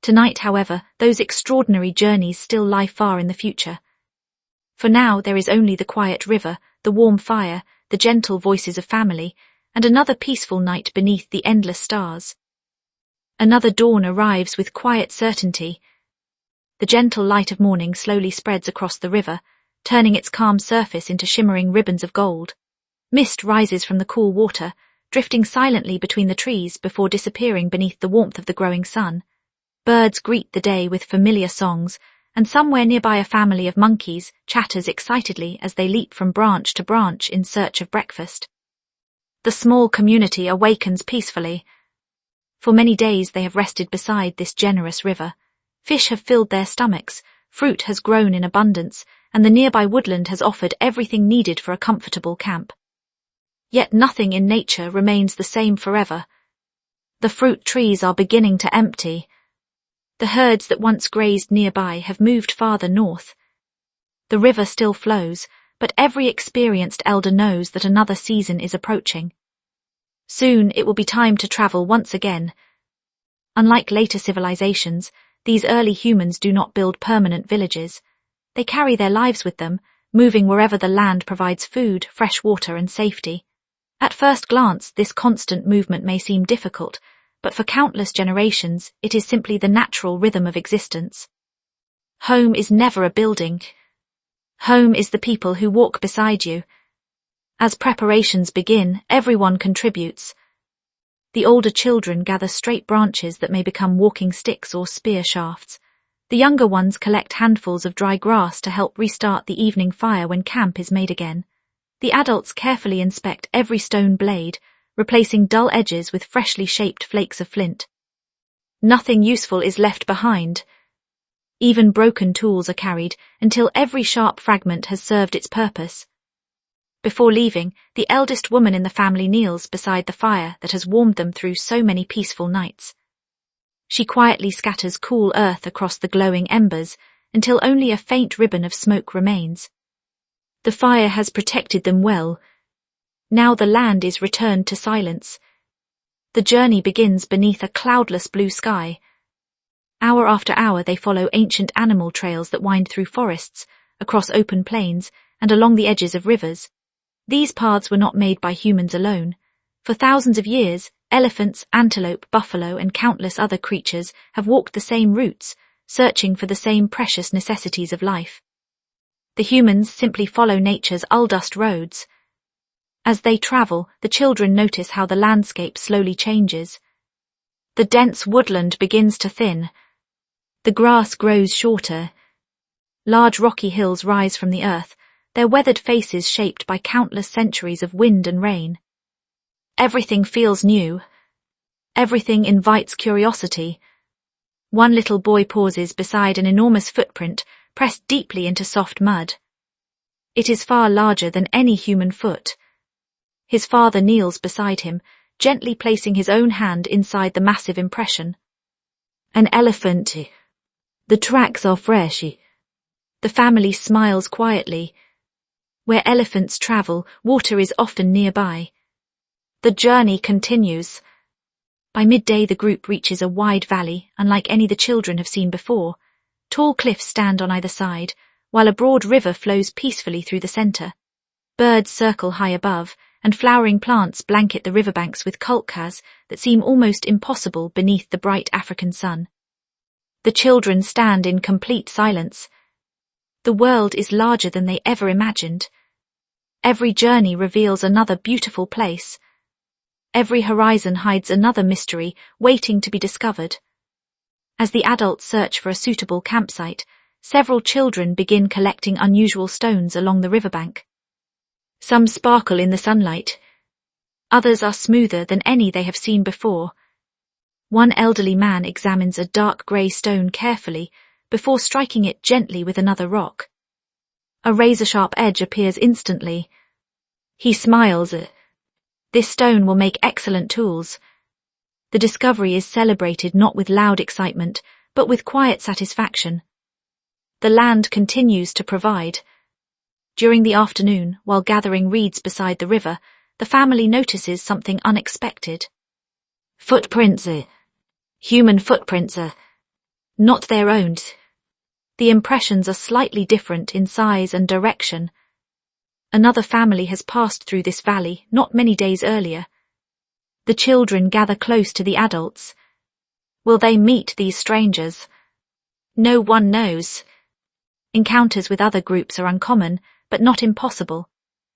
Tonight, however, those extraordinary journeys still lie far in the future. For now there is only the quiet river, the warm fire, the gentle voices of family, and another peaceful night beneath the endless stars. Another dawn arrives with quiet certainty. The gentle light of morning slowly spreads across the river, turning its calm surface into shimmering ribbons of gold. Mist rises from the cool water, drifting silently between the trees before disappearing beneath the warmth of the growing sun. Birds greet the day with familiar songs, and somewhere nearby a family of monkeys chatters excitedly as they leap from branch to branch in search of breakfast. The small community awakens peacefully. For many days they have rested beside this generous river. Fish have filled their stomachs, fruit has grown in abundance, and the nearby woodland has offered everything needed for a comfortable camp. Yet nothing in nature remains the same forever. The fruit trees are beginning to empty. The herds that once grazed nearby have moved farther north. The river still flows, but every experienced elder knows that another season is approaching. Soon it will be time to travel once again. Unlike later civilizations, these early humans do not build permanent villages. They carry their lives with them, moving wherever the land provides food, fresh water, and safety. At first glance, this constant movement may seem difficult, but for countless generations, it is simply the natural rhythm of existence. Home is never a building. Home is the people who walk beside you. As preparations begin, everyone contributes. The older children gather straight branches that may become walking sticks or spear shafts. The younger ones collect handfuls of dry grass to help restart the evening fire when camp is made again. The adults carefully inspect every stone blade, replacing dull edges with freshly shaped flakes of flint. Nothing useful is left behind. Even broken tools are carried until every sharp fragment has served its purpose. Before leaving, the eldest woman in the family kneels beside the fire that has warmed them through so many peaceful nights. She quietly scatters cool earth across the glowing embers until only a faint ribbon of smoke remains. The fire has protected them well. Now the land is returned to silence. The journey begins beneath a cloudless blue sky. Hour after hour they follow ancient animal trails that wind through forests, across open plains, and along the edges of rivers. These paths were not made by humans alone. For thousands of years, elephants, antelope, buffalo, and countless other creatures have walked the same routes, searching for the same precious necessities of life. The humans simply follow nature's uldust roads. As they travel, the children notice how the landscape slowly changes. The dense woodland begins to thin. The grass grows shorter. Large rocky hills rise from the earth, their weathered faces shaped by countless centuries of wind and rain. Everything feels new. Everything invites curiosity. One little boy pauses beside an enormous footprint pressed deeply into soft mud. It is far larger than any human foot. His father kneels beside him, gently placing his own hand inside the massive impression. An elephant. The tracks are fresh. The family smiles quietly. Where elephants travel, water is often nearby. The journey continues. By midday the group reaches a wide valley, unlike any the children have seen before. Tall cliffs stand on either side, while a broad river flows peacefully through the center. Birds circle high above, and flowering plants blanket the riverbanks with kulkas that seem almost impossible beneath the bright African sun. The children stand in complete silence. The world is larger than they ever imagined. Every journey reveals another beautiful place. Every horizon hides another mystery waiting to be discovered. As the adults search for a suitable campsite, several children begin collecting unusual stones along the riverbank. Some sparkle in the sunlight. Others are smoother than any they have seen before. One elderly man examines a dark grey stone carefully before striking it gently with another rock. A razor-sharp edge appears instantly. He smiles. This stone will make excellent tools. The discovery is celebrated not with loud excitement, but with quiet satisfaction. The land continues to provide. During the afternoon, while gathering reeds beside the river, the family notices something unexpected. Footprints. Human footprints. Not their own. The impressions are slightly different in size and direction. Another family has passed through this valley not many days earlier. The children gather close to the adults. Will they meet these strangers? No one knows. Encounters with other groups are uncommon, but not impossible.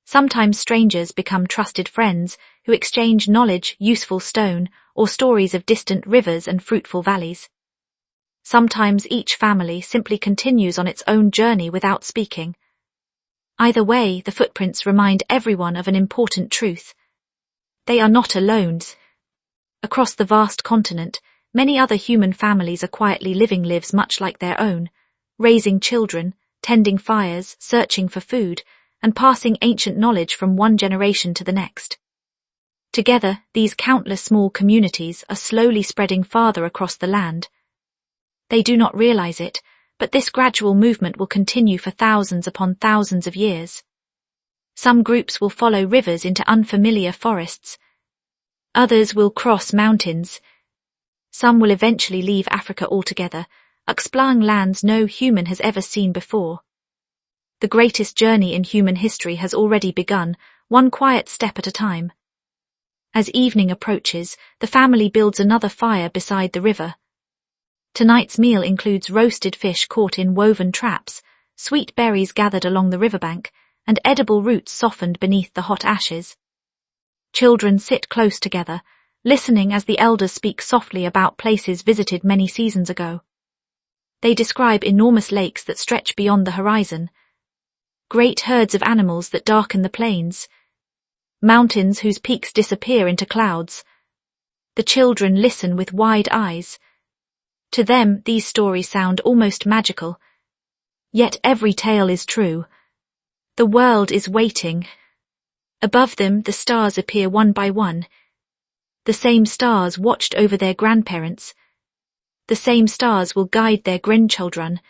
Sometimes strangers become trusted friends who exchange knowledge, useful stone, or stories of distant rivers and fruitful valleys. Sometimes each family simply continues on its own journey without speaking. Either way, the footprints remind everyone of an important truth. They are not alone. Across the vast continent, many other human families are quietly living lives much like their own, raising children, tending fires, searching for food, and passing ancient knowledge from one generation to the next. Together, these countless small communities are slowly spreading farther across the land. They do not realize it, but this gradual movement will continue for thousands upon thousands of years. Some groups will follow rivers into unfamiliar forests. Others will cross mountains. Some will eventually leave Africa altogether, exploring lands no human has ever seen before. The greatest journey in human history has already begun, one quiet step at a time. As evening approaches, the family builds another fire beside the river. Tonight's meal includes roasted fish caught in woven traps, sweet berries gathered along the riverbank, and edible roots softened beneath the hot ashes. Children sit close together, listening as the elders speak softly about places visited many seasons ago. They describe enormous lakes that stretch beyond the horizon, great herds of animals that darken the plains, mountains whose peaks disappear into clouds. The children listen with wide eyes. To them, these stories sound almost magical. Yet every tale is true. The world is waiting. Above them, the stars appear one by one. The same stars watched over their grandparents. The same stars will guide their grandchildren.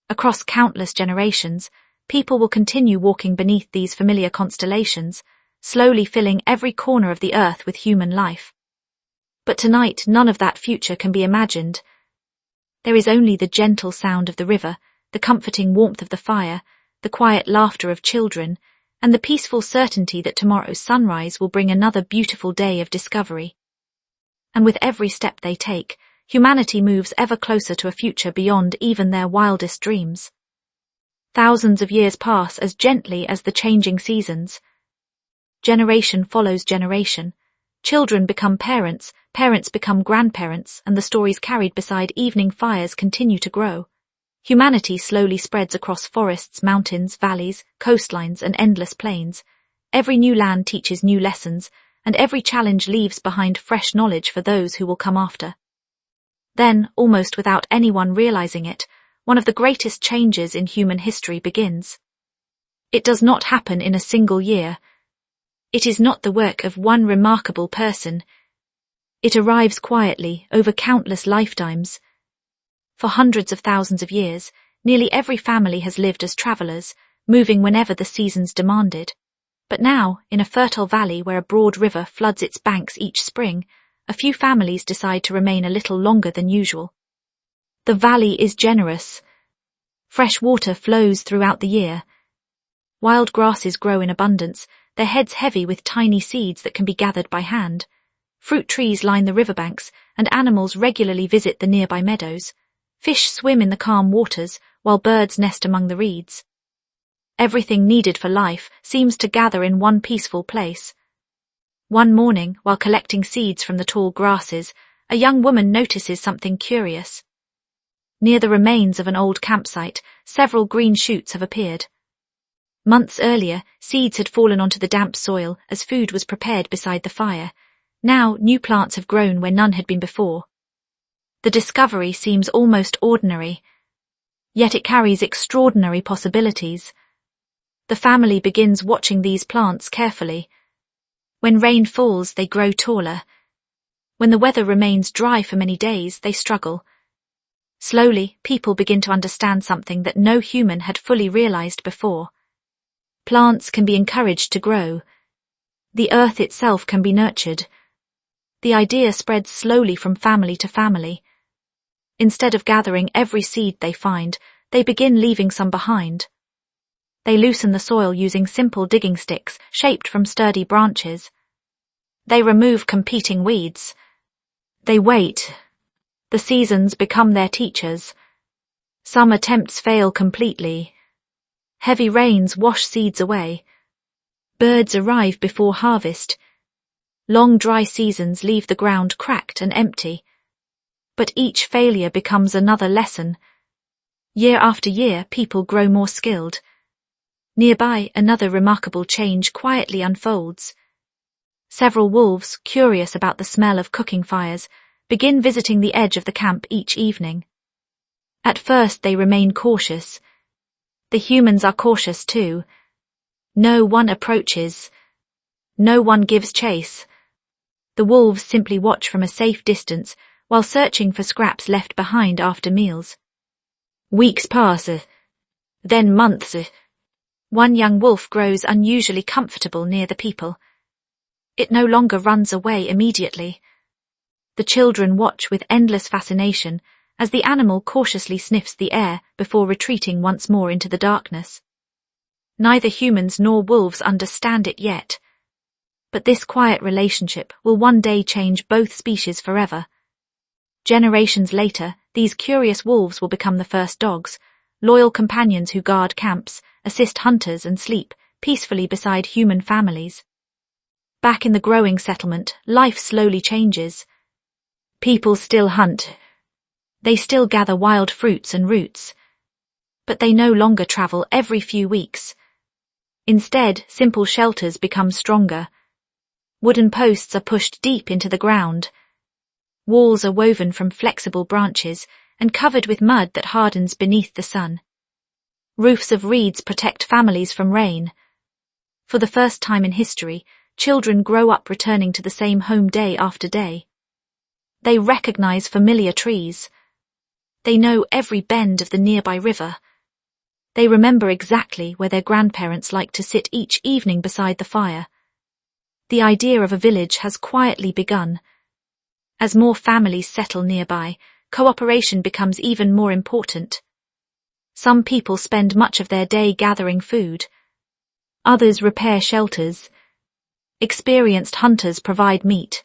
Across countless generations, people will continue walking beneath these familiar constellations, slowly filling every corner of the earth with human life. But tonight, none of that future can be imagined. There is only the gentle sound of the river, the comforting warmth of the fire, the quiet laughter of children, and the peaceful certainty that tomorrow's sunrise will bring another beautiful day of discovery. And with every step they take, humanity moves ever closer to a future beyond even their wildest dreams. Thousands of years pass as gently as the changing seasons. Generation follows generation. Children become parents, parents become grandparents, and the stories carried beside evening fires continue to grow. Humanity slowly spreads across forests, mountains, valleys, coastlines, and endless plains. Every new land teaches new lessons, and every challenge leaves behind fresh knowledge for those who will come after. Then, almost without anyone realizing it, one of the greatest changes in human history begins. It does not happen in a single year. It is not the work of one remarkable person. It arrives quietly over countless lifetimes. For hundreds of thousands of years, nearly every family has lived as travelers, moving whenever the seasons demanded. But now, in a fertile valley where a broad river floods its banks each spring, a few families decide to remain a little longer than usual. The valley is generous. Fresh water flows throughout the year. Wild grasses grow in abundance, their heads heavy with tiny seeds that can be gathered by hand. Fruit trees line the riverbanks, and animals regularly visit the nearby meadows. Fish swim in the calm waters, while birds nest among the reeds. Everything needed for life seems to gather in one peaceful place. One morning, while collecting seeds from the tall grasses, a young woman notices something curious. Near the remains of an old campsite, several green shoots have appeared. Months earlier, seeds had fallen onto the damp soil as food was prepared beside the fire. Now, new plants have grown where none had been before. The discovery seems almost ordinary, yet it carries extraordinary possibilities. The family begins watching these plants carefully. When rain falls, they grow taller. When the weather remains dry for many days, they struggle. Slowly, people begin to understand something that no human had fully realized before. Plants can be encouraged to grow. The earth itself can be nurtured. The idea spreads slowly from family to family. Instead of gathering every seed they find, they begin leaving some behind. They loosen the soil using simple digging sticks shaped from sturdy branches. They remove competing weeds. They wait. The seasons become their teachers. Some attempts fail completely. Heavy rains wash seeds away. Birds arrive before harvest. Long dry seasons leave the ground cracked and empty. But each failure becomes another lesson. Year after year, people grow more skilled. Nearby, another remarkable change quietly unfolds. Several wolves, curious about the smell of cooking fires, begin visiting the edge of the camp each evening. At first they remain cautious. The humans are cautious too. No one approaches. No one gives chase. The wolves simply watch from a safe distance while searching for scraps left behind after meals. Weeks pass, then months. One young wolf grows unusually comfortable near the people. It no longer runs away immediately. The children watch with endless fascination as the animal cautiously sniffs the air before retreating once more into the darkness. Neither humans nor wolves understand it yet, but this quiet relationship will one day change both species forever. Generations later, these curious wolves will become the first dogs, loyal companions who guard camps, assist hunters and sleep peacefully beside human families. Back in the growing settlement, life slowly changes. People still hunt. They still gather wild fruits and roots. But they no longer travel every few weeks. Instead, simple shelters become stronger. Wooden posts are pushed deep into the ground. Walls are woven from flexible branches and covered with mud that hardens beneath the sun. Roofs of reeds protect families from rain. For the first time in history, children grow up returning to the same home day after day. They recognize familiar trees. They know every bend of the nearby river. They remember exactly where their grandparents liked to sit each evening beside the fire. The idea of a village has quietly begun. As more families settle nearby, cooperation becomes even more important. Some people spend much of their day gathering food. Others repair shelters. Experienced hunters provide meat.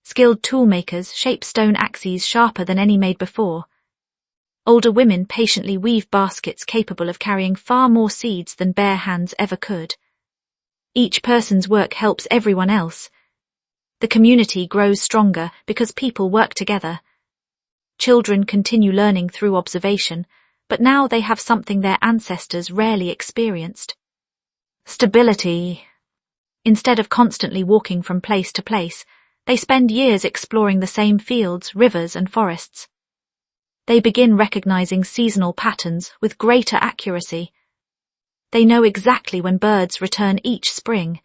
Skilled toolmakers shape stone axes sharper than any made before. Older women patiently weave baskets capable of carrying far more seeds than bare hands ever could. Each person's work helps everyone else. The community grows stronger because people work together. Children continue learning through observation, but now they have something their ancestors rarely experienced. Stability. Instead of constantly walking from place to place, they spend years exploring the same fields, rivers, and forests. They begin recognizing seasonal patterns with greater accuracy. They know exactly when birds return each spring.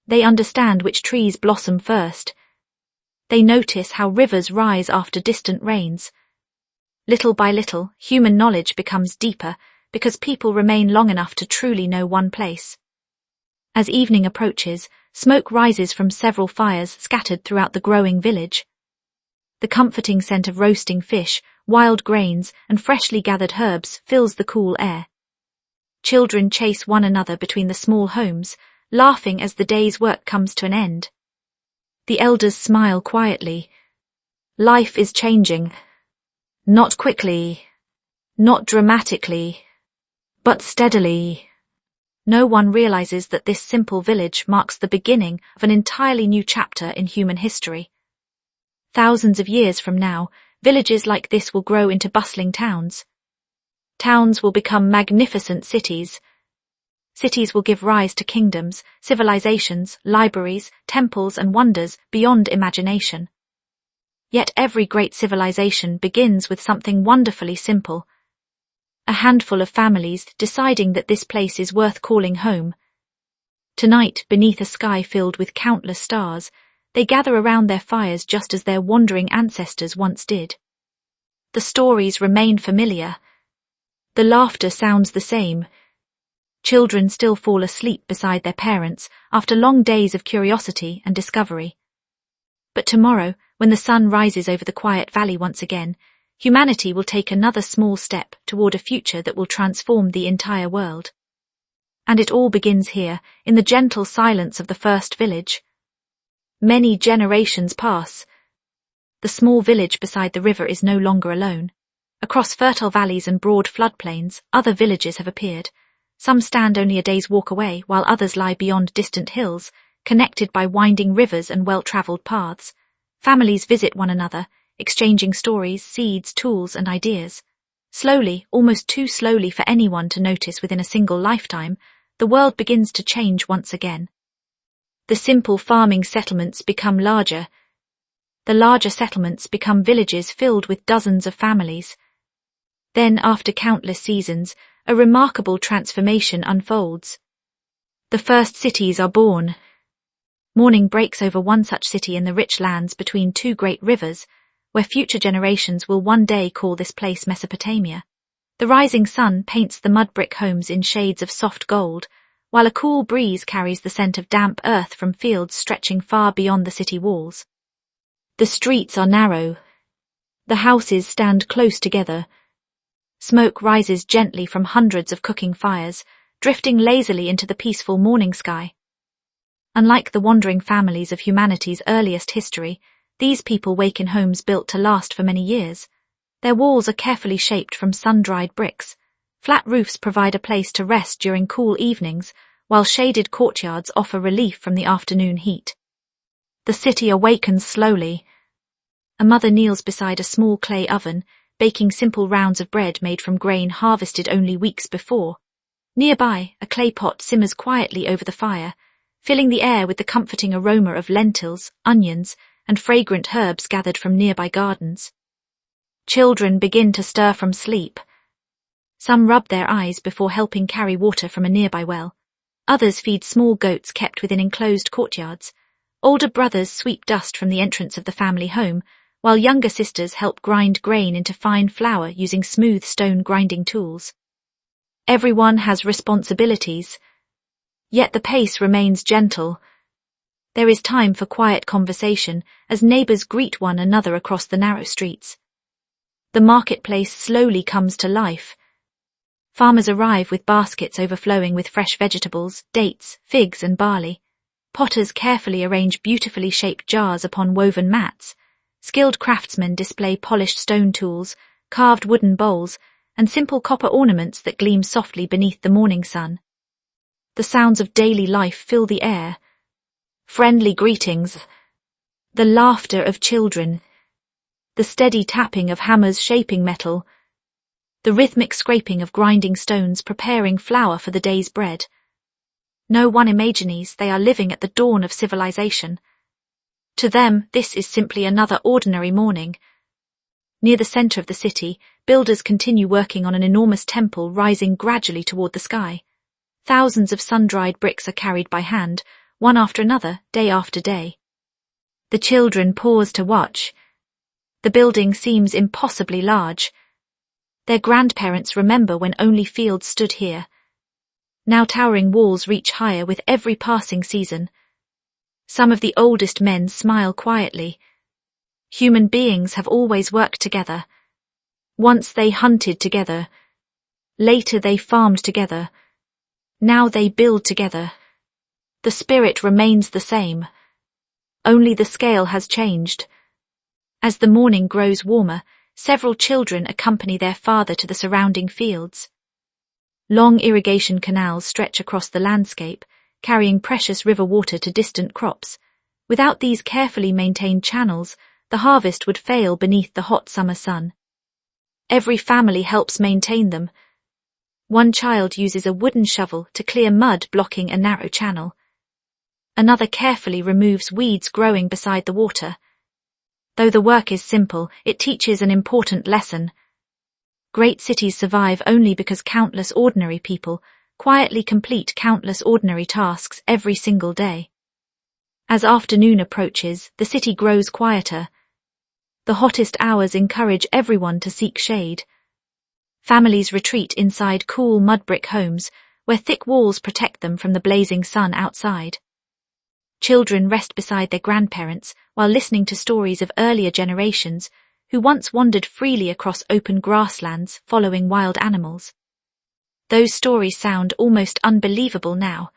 They understand which trees blossom first. They notice how rivers rise after distant rains. Little by little, human knowledge becomes deeper because people remain long enough to truly know one place. As evening approaches, smoke rises from several fires scattered throughout the growing village. The comforting scent of roasting fish, wild grains, and freshly gathered herbs fills the cool air. Children chase one another between the small homes, laughing as the day's work comes to an end. The elders smile quietly. Life is changing. Not quickly, not dramatically, but steadily. No one realizes that this simple village marks the beginning of an entirely new chapter in human history. Thousands of years from now, villages like this will grow into bustling towns. Towns will become magnificent cities. Cities will give rise to kingdoms, civilizations, libraries, temples, and wonders beyond imagination. Yet every great civilization begins with something wonderfully simple. A handful of families deciding that this place is worth calling home. Tonight, beneath a sky filled with countless stars, they gather around their fires just as their wandering ancestors once did. The stories remain familiar. The laughter sounds the same. Children still fall asleep beside their parents after long days of curiosity and discovery. But tomorrow, when the sun rises over the quiet valley once again, humanity will take another small step toward a future that will transform the entire world. And it all begins here, in the gentle silence of the first village. Many generations pass. The small village beside the river is no longer alone. Across fertile valleys and broad floodplains, other villages have appeared. Some stand only a day's walk away, while others lie beyond distant hills, connected by winding rivers and well-travelled paths. Families visit one another, exchanging stories, seeds, tools, and ideas. Slowly, almost too slowly for anyone to notice within a single lifetime, the world begins to change once again. The simple farming settlements become larger. The larger settlements become villages filled with dozens of families. Then, after countless seasons, a remarkable transformation unfolds. The first cities are born. Morning breaks over one such city in the rich lands between two great rivers, where future generations will one day call this place Mesopotamia. The rising sun paints the mud brick homes in shades of soft gold, while a cool breeze carries the scent of damp earth from fields stretching far beyond the city walls. The streets are narrow. The houses stand close together. Smoke rises gently from hundreds of cooking fires, drifting lazily into the peaceful morning sky. Unlike the wandering families of humanity's earliest history, these people wake in homes built to last for many years. Their walls are carefully shaped from sun-dried bricks. Flat roofs provide a place to rest during cool evenings, while shaded courtyards offer relief from the afternoon heat. The city awakens slowly. A mother kneels beside a small clay oven, baking simple rounds of bread made from grain harvested only weeks before. Nearby, a clay pot simmers quietly over the fire, filling the air with the comforting aroma of lentils, onions, and fragrant herbs gathered from nearby gardens. Children begin to stir from sleep. Some rub their eyes before helping carry water from a nearby well. Others feed small goats kept within enclosed courtyards. Older brothers sweep dust from the entrance of the family home, while younger sisters help grind grain into fine flour using smooth stone grinding tools. Everyone has responsibilities, yet the pace remains gentle. There is time for quiet conversation as neighbours greet one another across the narrow streets. The marketplace slowly comes to life. Farmers arrive with baskets overflowing with fresh vegetables, dates, figs and barley. Potters carefully arrange beautifully shaped jars upon woven mats. Skilled craftsmen display polished stone tools, carved wooden bowls, and simple copper ornaments that gleam softly beneath the morning sun. The sounds of daily life fill the air. Friendly greetings, the laughter of children, the steady tapping of hammers shaping metal, the rhythmic scraping of grinding stones preparing flour for the day's bread. No one imagines they are living at the dawn of civilization. To them, this is simply another ordinary morning. Near the center of the city, builders continue working on an enormous temple rising gradually toward the sky. Thousands of sun-dried bricks are carried by hand, one after another, day after day. The children pause to watch. The building seems impossibly large. Their grandparents remember when only fields stood here. Now towering walls reach higher with every passing season. Some of the oldest men smile quietly. Human beings have always worked together. Once they hunted together. Later they farmed together. Now they build together. The spirit remains the same. Only the scale has changed. As the morning grows warmer, several children accompany their father to the surrounding fields. Long irrigation canals stretch across the landscape, carrying precious river water to distant crops. Without these carefully maintained channels, the harvest would fail beneath the hot summer sun. Every family helps maintain them. One child uses a wooden shovel to clear mud blocking a narrow channel. Another carefully removes weeds growing beside the water. Though the work is simple, it teaches an important lesson. Great cities survive only because countless ordinary people quietly complete countless ordinary tasks every single day. As afternoon approaches, the city grows quieter. The hottest hours encourage everyone to seek shade. Families retreat inside cool mud brick homes, where thick walls protect them from the blazing sun outside. Children rest beside their grandparents while listening to stories of earlier generations who once wandered freely across open grasslands following wild animals. Those stories sound almost unbelievable now.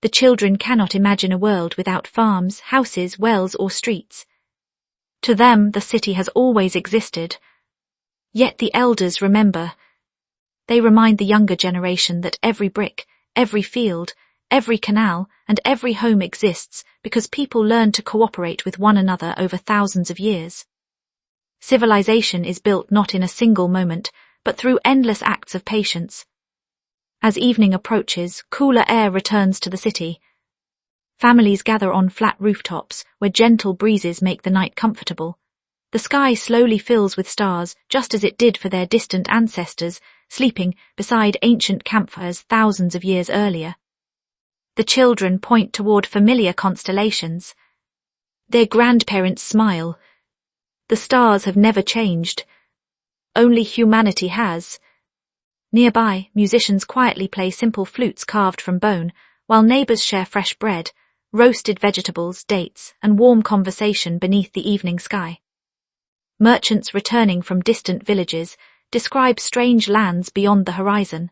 The children cannot imagine a world without farms, houses, wells, or streets. To them, the city has always existed. Yet the elders remember. They remind the younger generation that every brick, every field, every canal, and every home exists because people learned to cooperate with one another over thousands of years. Civilization is built not in a single moment, but through endless acts of patience. As evening approaches, cooler air returns to the city. Families gather on flat rooftops where gentle breezes make the night comfortable. The sky slowly fills with stars, just as it did for their distant ancestors, sleeping beside ancient campfires thousands of years earlier. The children point toward familiar constellations. Their grandparents smile. The stars have never changed. Only humanity has. Nearby, musicians quietly play simple flutes carved from bone, while neighbors share fresh bread, roasted vegetables, dates, and warm conversation beneath the evening sky. Merchants returning from distant villages describe strange lands beyond the horizon.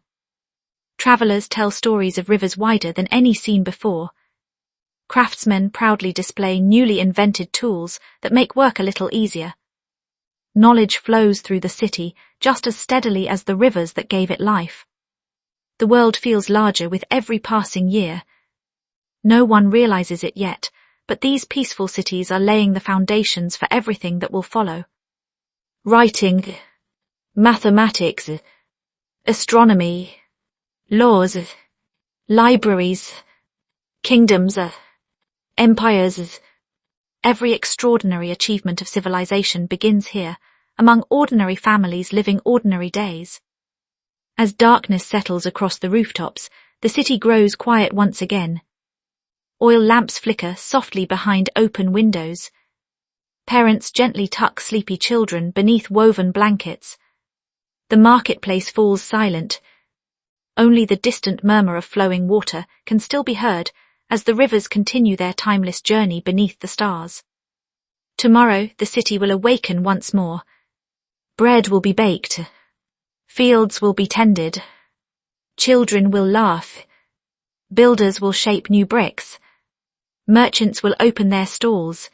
Travelers tell stories of rivers wider than any seen before. Craftsmen proudly display newly invented tools that make work a little easier. Knowledge flows through the city just as steadily as the rivers that gave it life. The world feels larger with every passing year. No one realizes it yet, but these peaceful cities are laying the foundations for everything that will follow. Writing, mathematics, astronomy, laws, libraries, kingdoms, empires. Every extraordinary achievement of civilization begins here, among ordinary families living ordinary days. As darkness settles across the rooftops, the city grows quiet once again. Oil lamps flicker softly behind open windows. Parents gently tuck sleepy children beneath woven blankets. The marketplace falls silent. Only the distant murmur of flowing water can still be heard as the rivers continue their timeless journey beneath the stars. Tomorrow, the city will awaken once more. Bread will be baked. Fields will be tended. Children will laugh. Builders will shape new bricks. Merchants will open their stalls.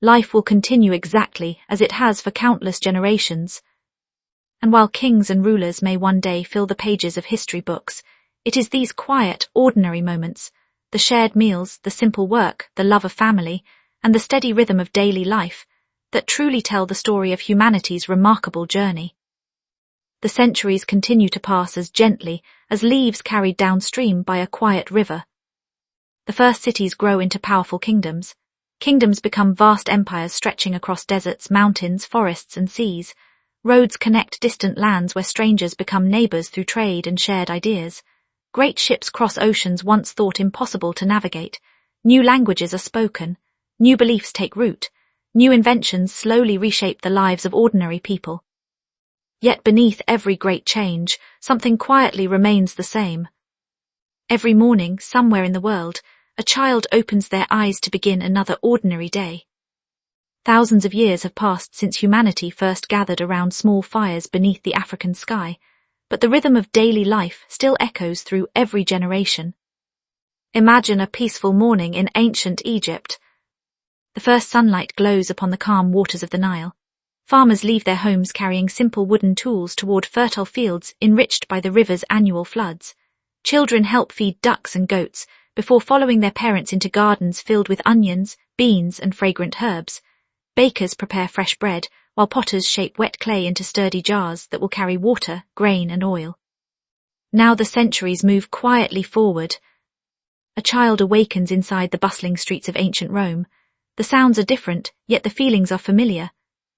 Life will continue exactly as it has for countless generations. And while kings and rulers may one day fill the pages of history books, it is these quiet, ordinary moments, the shared meals, the simple work, the love of family, and the steady rhythm of daily life, that truly tell the story of humanity's remarkable journey. The centuries continue to pass as gently as leaves carried downstream by a quiet river. The first cities grow into powerful kingdoms. Kingdoms become vast empires stretching across deserts, mountains, forests, and seas. Roads connect distant lands where strangers become neighbors through trade and shared ideas. Great ships cross oceans once thought impossible to navigate. New languages are spoken. New beliefs take root. New inventions slowly reshape the lives of ordinary people. Yet beneath every great change, something quietly remains the same. Every morning, somewhere in the world, a child opens their eyes to begin another ordinary day. Thousands of years have passed since humanity first gathered around small fires beneath the African sky, but the rhythm of daily life still echoes through every generation. Imagine a peaceful morning in ancient Egypt. The first sunlight glows upon the calm waters of the Nile. Farmers leave their homes carrying simple wooden tools toward fertile fields enriched by the river's annual floods. Children help feed ducks and goats before following their parents into gardens filled with onions, beans, and fragrant herbs. Bakers prepare fresh bread, while potters shape wet clay into sturdy jars that will carry water, grain, and oil. Now the centuries move quietly forward. A child awakens inside the bustling streets of ancient Rome. The sounds are different, yet the feelings are familiar.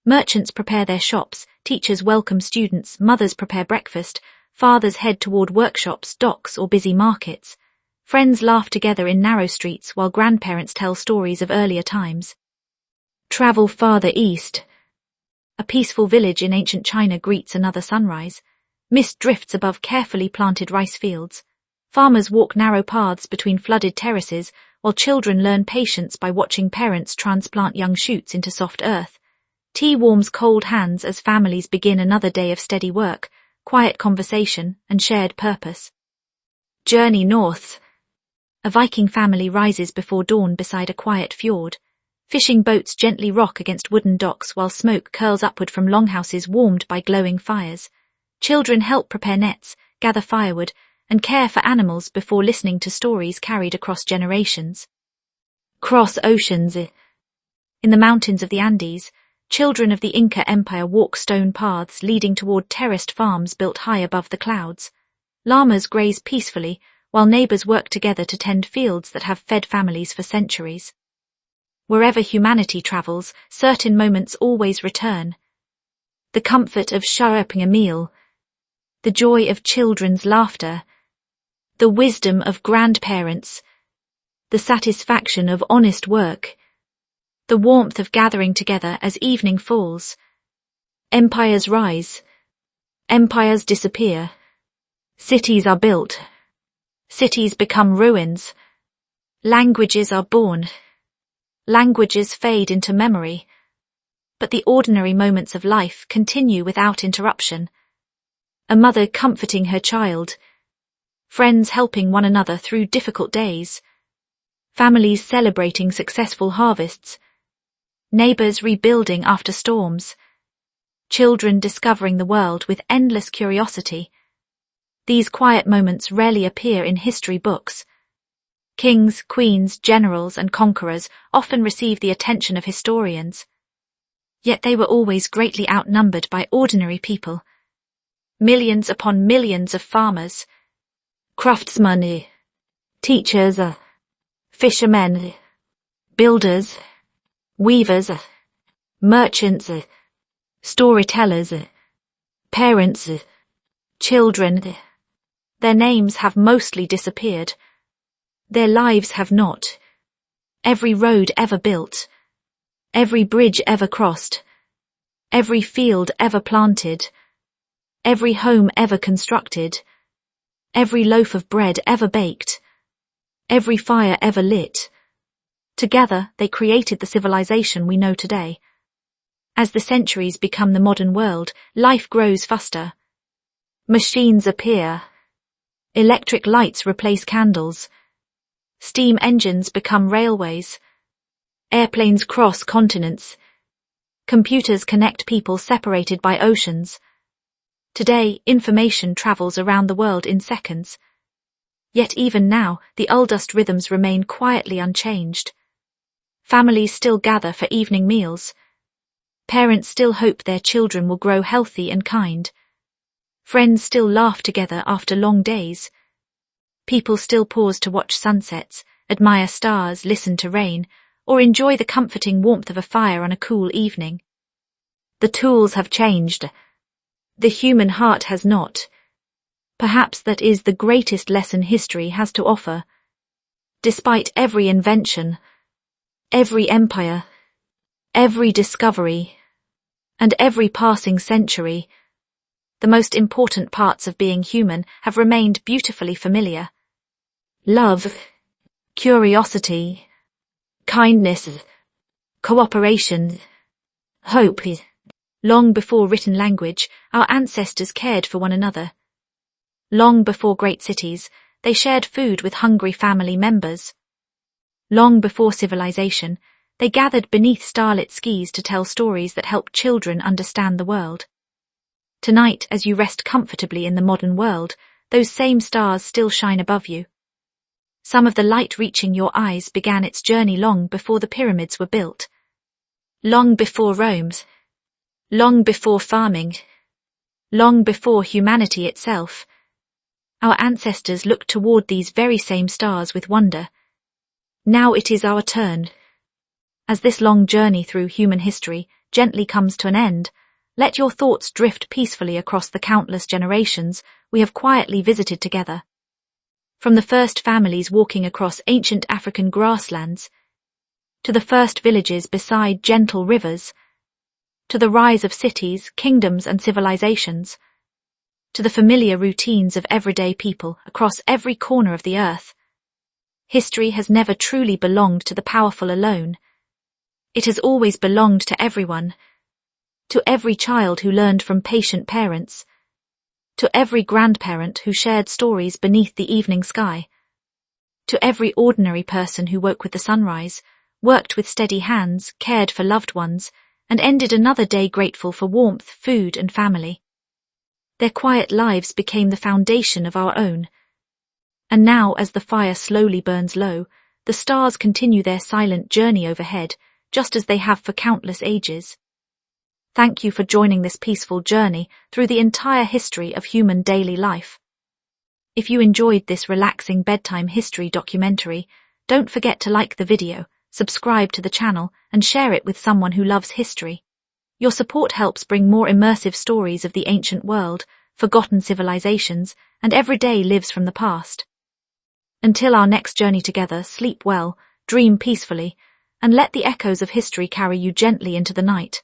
Merchants prepare their shops, teachers welcome students, mothers prepare breakfast, fathers head toward workshops, docks, or busy markets. Friends laugh together in narrow streets while grandparents tell stories of earlier times. Travel farther east. A peaceful village in ancient China greets another sunrise. Mist drifts above carefully planted rice fields. Farmers walk narrow paths between flooded terraces, while children learn patience by watching parents transplant young shoots into soft earth. Tea warms cold hands as families begin another day of steady work, quiet conversation, and shared purpose. Journey north. A Viking family rises before dawn beside a quiet fjord. Fishing boats gently rock against wooden docks while smoke curls upward from longhouses warmed by glowing fires. Children help prepare nets, gather firewood, and care for animals before listening to stories carried across generations. Cross oceans. In the mountains of the Andes, children of the Inca Empire walk stone paths leading toward terraced farms built high above the clouds. Llamas graze peacefully, while neighbors work together to tend fields that have fed families for centuries. Wherever humanity travels, certain moments always return. The comfort of sharing a meal, the joy of children's laughter, the wisdom of grandparents, the satisfaction of honest work, the warmth of gathering together as evening falls. Empires rise. Empires disappear. Cities are built. Cities become ruins. Languages are born. Languages fade into memory. But the ordinary moments of life continue without interruption. A mother comforting her child. Friends helping one another through difficult days. Families celebrating successful harvests. Neighbors rebuilding after storms. Children discovering the world with endless curiosity. These quiet moments rarely appear in history books. Kings, queens, generals, and conquerors often receive the attention of historians. Yet they were always greatly outnumbered by ordinary people. Millions upon millions of farmers, craftsmen, teachers, fishermen, builders, weavers, merchants, storytellers, parents, children. Their names have mostly disappeared. Their lives have not. Every road ever built, every bridge ever crossed, every field ever planted, every home ever constructed, every loaf of bread ever baked, every fire ever lit. Together they created the civilization we know today. As the centuries become the modern world, life grows faster. Machines appear. Electric lights replace candles. Steam engines become railways. Airplanes cross continents. Computers connect people separated by oceans. Today, information travels around the world in seconds. Yet even now, the oldest rhythms remain quietly unchanged. Families still gather for evening meals. Parents still hope their children will grow healthy and kind. Friends still laugh together after long days. People still pause to watch sunsets, admire stars, listen to rain, or enjoy the comforting warmth of a fire on a cool evening. The tools have changed. The human heart has not. Perhaps that is the greatest lesson history has to offer. Despite every invention, every empire, every discovery, and every passing century, the most important parts of being human have remained beautifully familiar. Love, curiosity, kindness, cooperation, hope. Long before written language, our ancestors cared for one another. Long before great cities, they shared food with hungry family members. Long before civilization, they gathered beneath starlit skies to tell stories that helped children understand the world. Tonight, as you rest comfortably in the modern world, those same stars still shine above you. Some of the light reaching your eyes began its journey long before the pyramids were built. Long before Rome. Long before farming. Long before humanity itself. Our ancestors looked toward these very same stars with wonder. Now it is our turn. As this long journey through human history gently comes to an end, let your thoughts drift peacefully across the countless generations we have quietly visited together. From the first families walking across ancient African grasslands, to the first villages beside gentle rivers, to the rise of cities, kingdoms, and civilizations, to the familiar routines of everyday people across every corner of the earth. History has never truly belonged to the powerful alone. It has always belonged to everyone, to every child who learned from patient parents, To every grandparent who shared stories beneath the evening sky. To every ordinary person who woke with the sunrise, worked with steady hands, cared for loved ones, and ended another day grateful for warmth, food, and family. Their quiet lives became the foundation of our own. And now, as the fire slowly burns low, the stars continue their silent journey overhead, just as they have for countless ages. Thank you for joining this peaceful journey through the entire history of human daily life. If you enjoyed this relaxing bedtime history documentary, don't forget to like the video, subscribe to the channel, and share it with someone who loves history. Your support helps bring more immersive stories of the ancient world, forgotten civilizations, and everyday lives from the past. Until our next journey together, sleep well, dream peacefully, and let the echoes of history carry you gently into the night.